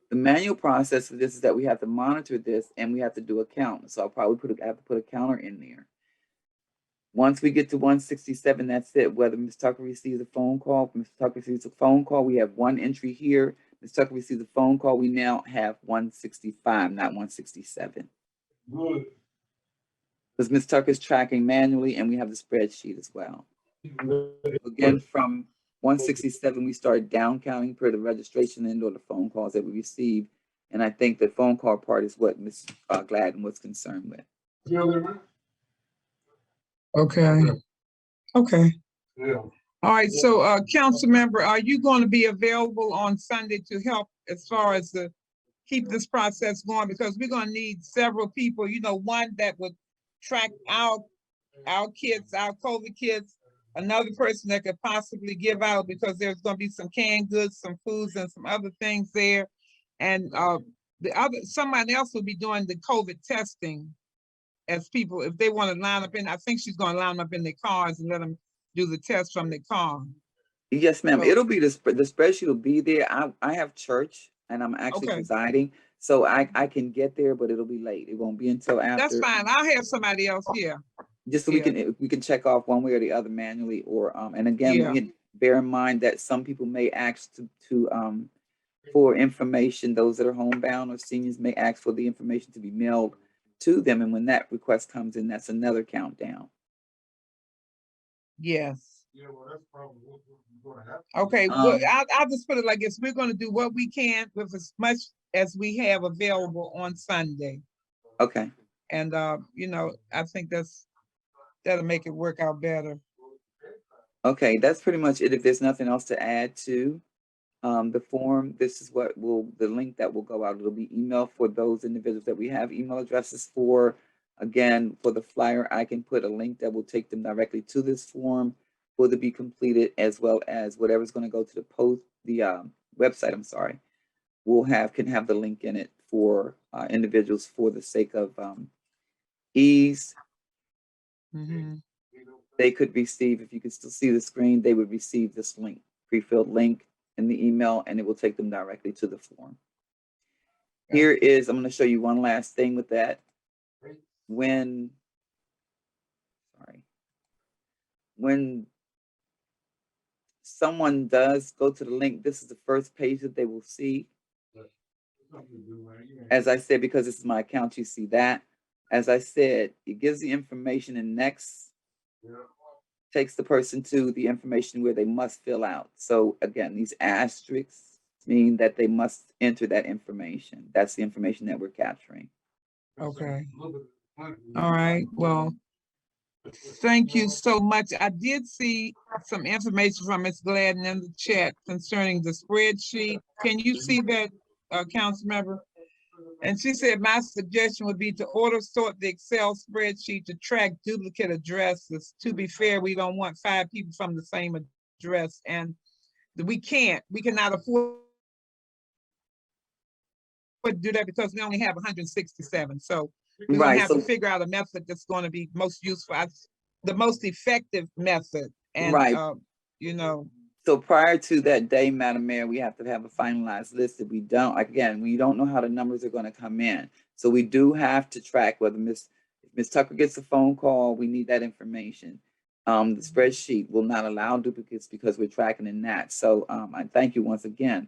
The manual process of this is that we have to monitor this and we have to do a count. So I'll probably have to put a counter in there. Once we get to 167, that's it. Whether Ms. Tucker receives a phone call, Ms. Tucker receives a phone call, we have one entry here. Ms. Tucker receives a phone call, we now have 165, not 167. Good. Because Ms. Tucker's tracking manually and we have the spreadsheet as well. Again, from 167, we start down counting per the registration and or the phone calls that we receive. And I think the phone call part is what Ms. Gladden was concerned with. Okay. Okay. Yeah. All right. So, council member, are you going to be available on Sunday to help as far as the keep this process going? Because we're going to need several people, you know, one that would track our kids, our COVID kids, another person that could possibly give out, because there's going to be some canned goods, some foods, and some other things there. And somebody else will be doing the COVID testing as people, if they want to line up in, I think she's going to line up in their cars and let them do the test from their car. Yes, ma'am. It'll be the spreadsheet will be there. I have church and I'm actually presiding, so I can get there, but it'll be late. It won't be until after. That's fine. I'll have somebody else here. Just so we can check off one way or the other manually, or and again, bear in mind that some people may ask to for information. Those that are homebound or seniors may ask for the information to be mailed to them, and when that request comes in, that's another countdown. Yes. Okay, well, Um, I'll just put it like this. We're gonna do what we can with as much as we have available on Sunday. okay, And, you know, I think that'll make it work out better. okay, that's pretty much it. If there's nothing else to add to the form, this is what the link that will go out. It'll be email for those individuals that we have email addresses for. Again, for the flyer, I can put a link that will take them directly to this form for to be completed, as well as whatever's going to go to the website. I'm sorry, can have the link in it for individuals for the sake of ease. Mhm. They could receive, if you can still see the screen, they would receive this link, pre-filled link in the email, and it will take them directly to the form. Here is, I'm going to show you one last thing with that. When someone does go to the link, this is the first page that they will see. As I said, because this is my account, you see that. As I said, it gives the information, and next takes the person to the information where they must fill out. So again, these asterisks mean that they must enter that information. That's the information that we're capturing. Okay. All right, well, thank you so much. I did see some information from Ms. Gladden in the chat concerning the spreadsheet. Can you see that, council member? And she said, my suggestion would be to order sort the Excel spreadsheet to track duplicate addresses. To be fair, we don't want 5 people from the same address, and we cannot afford to do that because we only have 167. So we're gonna Right. have to figure out a method that's gonna be most useful, the most effective method. And, Right. you know, So prior to that day, Madam Mayor, we have to have a finalized list. If we don't, again, we don't know how the numbers are going to come in. So we do have to track whether Miss Tucker gets a phone call, we need that information. The spreadsheet will not allow duplicates because we're tracking in that. So I thank you once again,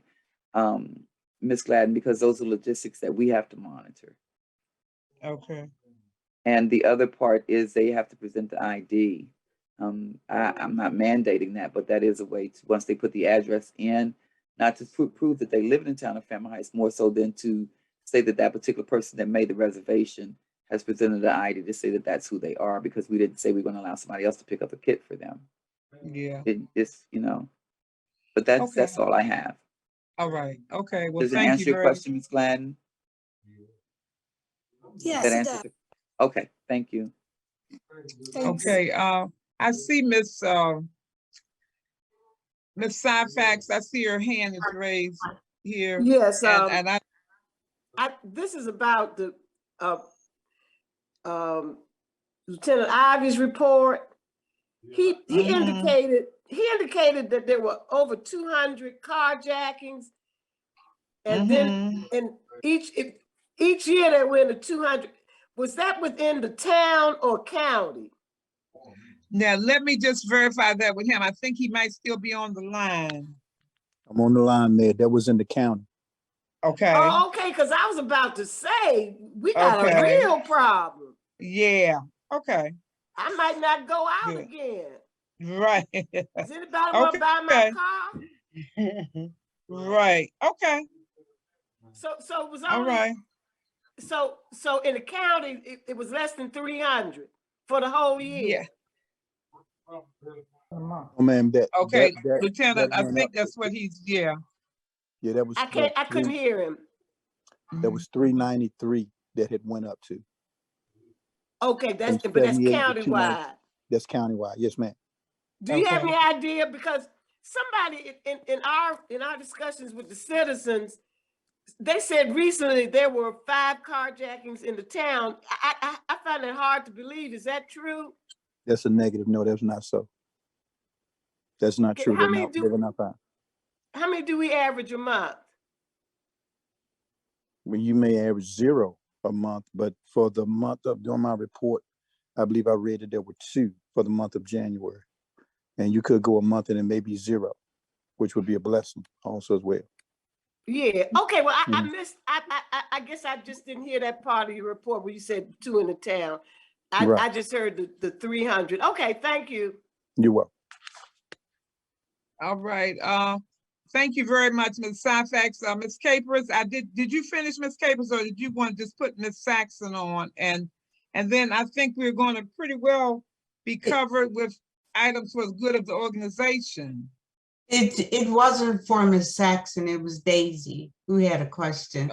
Ms. Gladden, because those are logistics that we have to monitor. okay. And the other part is they have to present the ID. I'm not mandating that, but that is a way to, once they put the address in, not to prove that they live in the town of Fairmount Heights, more so than to say that that particular person that made the reservation has presented the ID to say that that's who they are, because we didn't say we're going to allow somebody else to pick up a kit for them. Yeah. It's, you know, but that's all I have. All right. Okay. Well, Does it thank answer you your very question, Ms. Gladden? Yes, That it answers does. it? Okay, thank you. Thanks. Okay. I see Miss Syfax. I see her hand is raised here. Yes, And this is about the Lieutenant Ivy's report. He indicated that there were over 200 carjackings, and then each year they went to 200. Was that within the town or county? Now, let me just verify that with him. I think he might still be on the line. I'm on the line, Mayor. That was in the county. Okay. Oh, okay, because I was about to say, we got a Okay. real problem. Yeah. Okay. I might not go out Good. again. Right. Does anybody want to buy my car? Right. Okay. So it was All only, right. so in the county, it was less than 300 for the whole year. Yeah. Oh, man, Okay, that Lieutenant, I went think up. that's what yeah. Yeah, that was I couldn't hear him. That was 393 that had went up to. Okay, but that's 78 to 290. countywide. That's countywide. Yes, ma'am. Do you have any idea? Because somebody in our discussions with the citizens, they said recently there were 5 carjackings in the town. I find it hard to believe. Is that true? That's a negative. No, that's not so. That's not true. How many How many do we average a month? Well, you may average 0 a month, but for the month of doing my report, I believe I read that there were 2 for the month of January. And you could go a month and it may be 0, which would be a blessing also as well. Yeah. Okay. Well, I missed. I guess I just didn't hear that part of your report where you said 2 in the town. I just heard the 300. Okay. Thank you. You're welcome. All right. Thank you very much, Ms. Syfax. Ms. Capers, did you finish, Ms. Capers, or did you want to just put Ms. Saxon on? And then I think we're going to pretty well be covered with items for the good of the organization. It wasn't for Ms. Saxon, it was Daisy who had a question.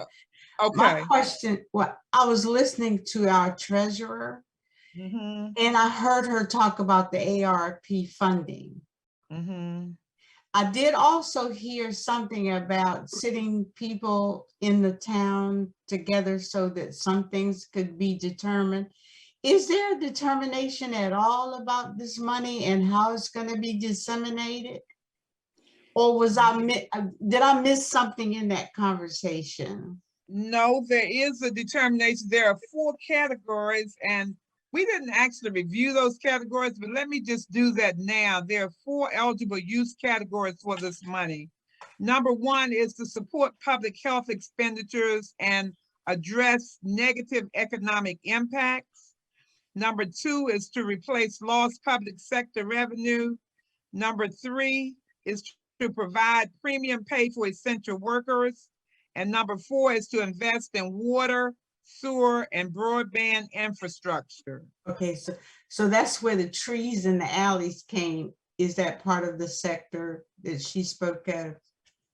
My Okay. question, well, I was listening to our treasurer Mm-hmm. and I heard her talk about the ARP funding. Mm-hmm. I did also hear something about sitting people in the town together so that some things could be determined. Is there a determination at all about this money and how it's going to be disseminated? Or did I miss something in that conversation? No, there is a determination. There are 4 categories, and we didn't actually review those categories, but let me just do that now. There are 4 eligible use categories for this money. Number 1 is to support public health expenditures and address negative economic impacts. Number 2 is to replace lost public sector revenue. Number 3 is to provide premium pay for essential workers. And number 4 is to invest in water, sewer, and broadband infrastructure. Okay, so that's where the trees and the alleys came. Is that part of the sector that she spoke of?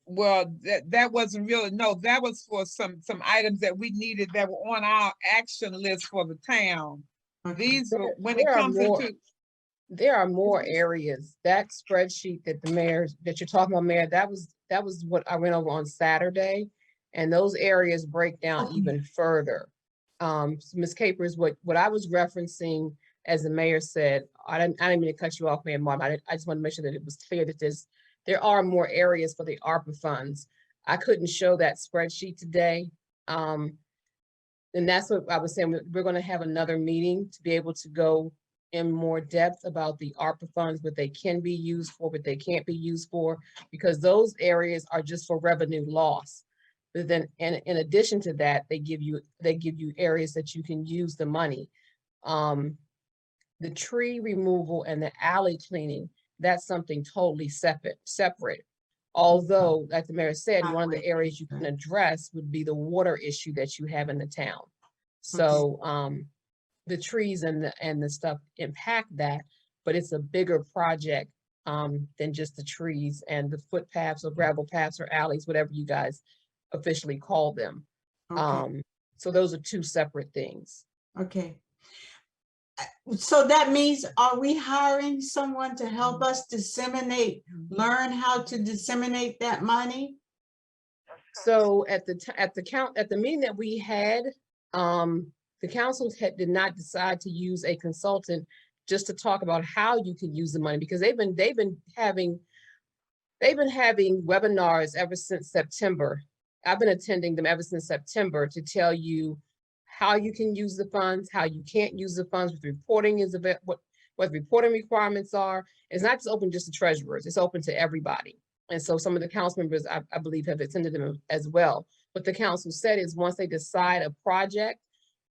Well, that wasn't really, no, that was for some items that we needed that were on our action list for the town. Okay. These, when it comes into, there are more areas. That spreadsheet that that you're talking about, Mayor, that was what I went over on Saturday. And those areas break down even further. Ms. Capers, what I was referencing, as the mayor said, I didn't mean to cut you off, Mayor Martin. I just want to make sure that it was clear that there are more areas for the ARPA funds. I couldn't show that spreadsheet today. And that's what I was saying. We're going to have another meeting to be able to go in more depth about the ARPA funds, what they can be used for, what they can't be used for, because those areas are just for revenue loss. But then, in addition to that, they give you areas that you can use the money. The tree removal and the alley cleaning, that's something totally separate. Although, like the mayor said, one of the areas you can address would be the water issue that you have in the town. So the trees and the stuff impact that, but it's a bigger project than just the trees and the footpaths or gravel paths or alleys, whatever you guys officially call them. Okay. So those are 2 separate things. Okay. So that means, are we hiring someone to help us learn how to disseminate that money? So at the meeting that we had, the council did not decide to use a consultant just to talk about how you can use the money, because they've been having webinars ever since September. I've been attending them ever since September to tell you how you can use the funds, how you can't use the funds, what reporting is about, what reporting requirements are. It's not just open just to treasurers, it's open to everybody. And so some of the council members, I believe, have attended them as well. What the council said is once they decide a project,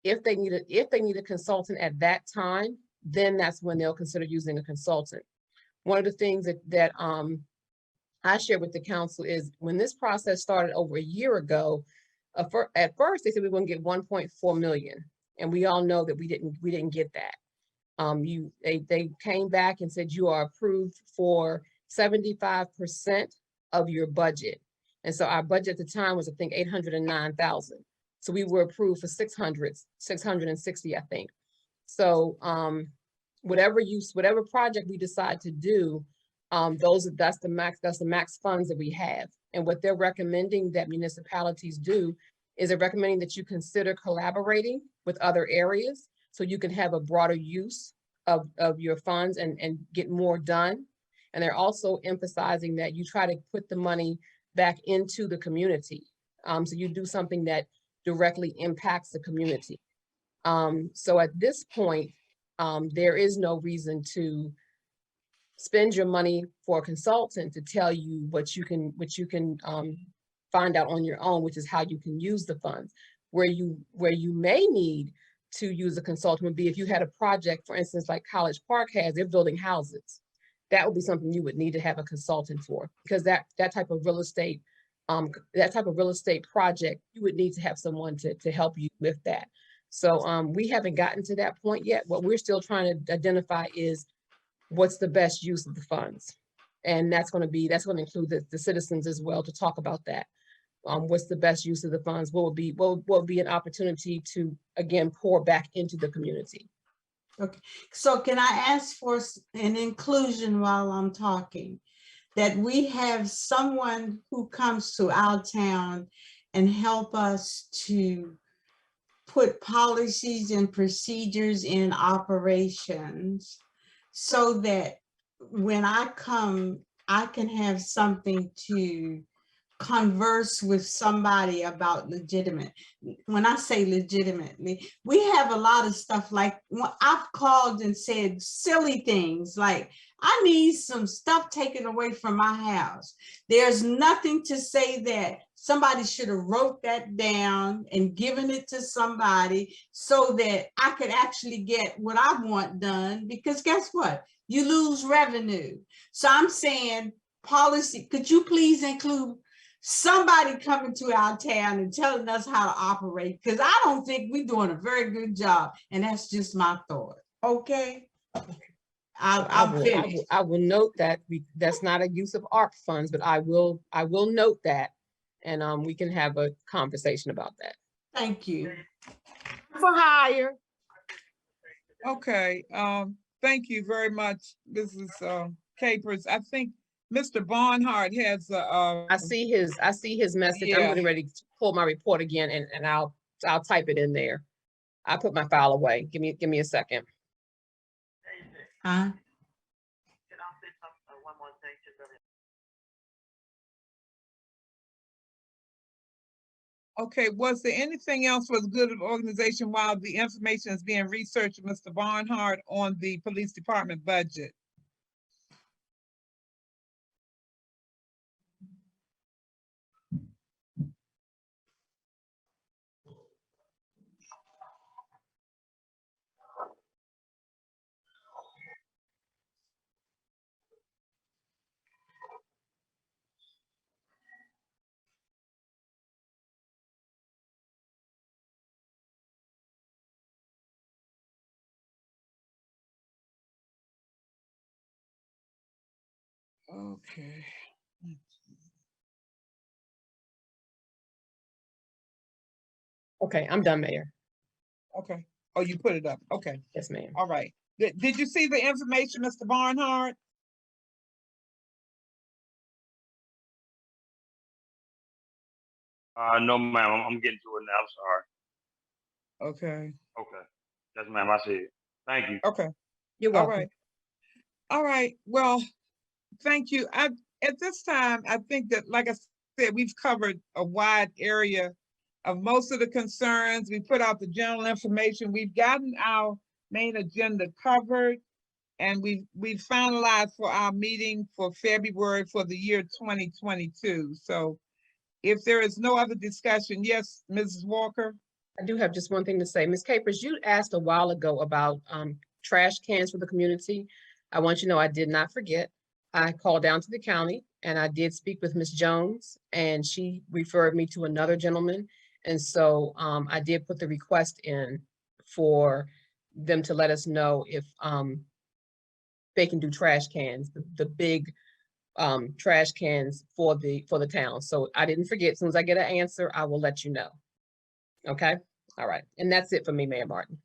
if they need a consultant at that time, then that's when they'll consider using a consultant. One of the things that I shared with the council is when this process started over a year ago, at first they said we were going to get 1.4 million. And we all know that we didn't get that. They came back and said you are approved for 75% of your budget. And so our budget at the time was, I think, 809,000. So we were approved for 660, I think. So whatever project we decide to do, that's the max funds that we have. And what they're recommending that municipalities do is they're recommending that you consider collaborating with other areas so you can have a broader use of your funds and get more done. And they're also emphasizing that you try to put the money back into the community. So you do something that directly impacts the community. So at this point, there is no reason to spend your money for a consultant to tell you what you can find out on your own, which is how you can use the funds. Where you may need to use a consultant would be if you had a project, for instance, like College Park has, they're building houses. that would be something you would need to have a consultant for, because that type of real estate, that type of real estate project, you would need to have someone to help you with that. So we haven't gotten to that point yet. What we're still trying to identify is what's the best use of the funds. And that's going to include the citizens as well to talk about that. What's the best use of the funds? What will be an opportunity to, again, pour back into the community? Okay, so can I ask for an inclusion while I'm talking? That we have someone who comes to our town and help us to put policies and procedures in operations so that when I come, I can have something to converse with somebody about legitimate. When I say legitimately, we have a lot of stuff like I've called and said silly things like, I need some stuff taken away from my house. There's nothing to say that somebody should have wrote that down and given it to somebody so that I could actually get what I want done, because guess what? You lose revenue. So I'm saying policy, could you please include somebody coming to our town and telling us how to operate? Because I don't think we're doing a very good job. And that's just my thought. Okay. I will note that that's not a use of ARP funds, but I will note that, and we can have a conversation about that. Thank you. For hire. Okay, thank you very much, Mrs. Capers. I think Mr. Barnhart has I see his message. I'm getting ready to pull my report again, and I'll type it in there. I put my file away. Give me a second. Huh? Okay, was there anything else for the good of the organization while the information is being researched, Mr. Barnhart, on the police department budget? Okay. Okay, I'm done, Mayor. Okay. Oh, you put it up. Okay. Yes, ma'am. All right. Did you see the information, Mr. Barnhart? No, ma'am. I'm getting to it now. I'm sorry. Okay. Okay. Yes, ma'am. I see it. Thank you. Okay. You're All welcome. right. All right. Well, thank you. At this time, I think that, like I said, we've covered a wide area of most of the concerns. We put out the general information. We've gotten our main agenda covered, and we've finalized for our meeting for February for the year 2022. So if there is no other discussion, yes, Mrs. Walker? I do have just one thing to say. Ms. Capers, you asked a while ago about trash cans for the community. I want you to know I did not forget. I called down to the county and I did speak with Ms. Jones, and she referred me to another gentleman. And so I did put the request in for them to let us know if they can do trash cans, the big trash cans for the town. So I didn't forget. As soon as I get an answer, I will let you know. Okay. All right. And that's it for me, Mayor Martin.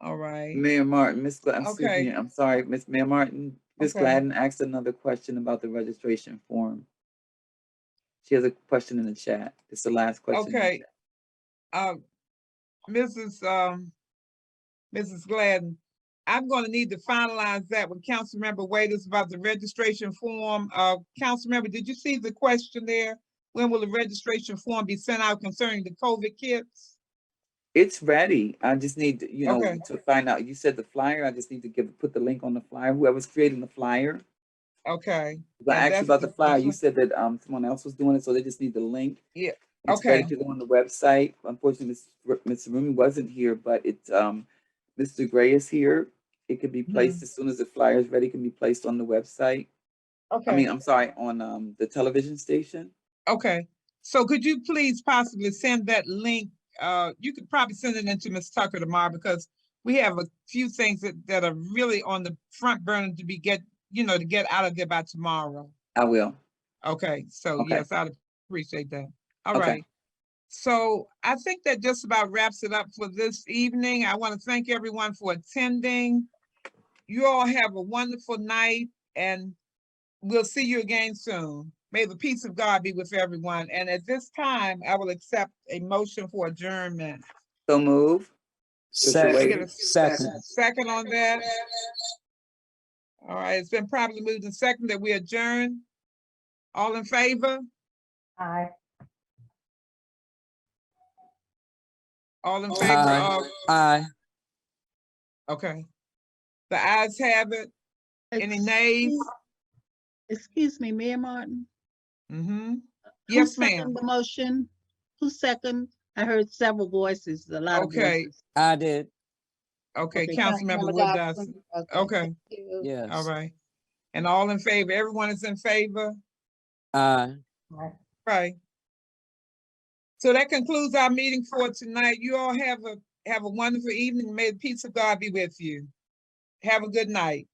All right. Mayor Martin, Miss Gladden, Okay. I'm sorry, Mayor Martin, Miss Okay. Gladden asked another question about the registration form. She has a question in the chat. It's the last question. Okay. Mrs. Gladden, I'm going to need to finalize that with Councilmember Waiters about the registration form. Councilmember, did you see the question there? When will the registration form be sent out concerning the COVID kits? It's ready. I just need to, Okay. to find out. You said the flyer. I just need to put the link on the flyer. Whoever's creating the flyer. Okay. I asked you about the flyer. You said that someone else was doing it, so they just need the link. Yeah. It's ready to go on the website. Unfortunately, Ms. Rumi wasn't here, but it's Mr. Gray is here, It could be placed as soon as the flyer is ready, it can be placed on the website. I mean, Okay, I'm sorry, on the television station. okay. So could you please possibly send that link? You could probably send it into Ms. Tucker tomorrow because we have a few things that are really on the front burner to to get out of there by tomorrow. I will. Okay, so Okay. yes, I'd appreciate that. All Okay. right. So I think that just about wraps it up for this evening. I want to thank everyone for attending. You all have a wonderful night and we'll see you again soon. May the peace of God be with everyone. And at this time, I will accept a motion for adjournment. So move. Can I get a Second. second on that? All right, it's been properly moved and second that we adjourn. All in favor? Aye. All in favor of? Aye. Okay. The ayes have it. Any nays? Excuse me, Mayor Martin. Mm-hmm. Who Yes, seconded ma'am. the motion? Who second? I heard several voices, a lot of Okay. voices. I did. Okay, Okay, Councilmember Councilmember Wood Dodson. Dawson. Okay, thank you. Yes. all right. And all in favor? Everyone is in favor? Aye. Right. So that concludes our meeting for tonight. You all have a wonderful evening. May the peace of God be with you. Have a good night.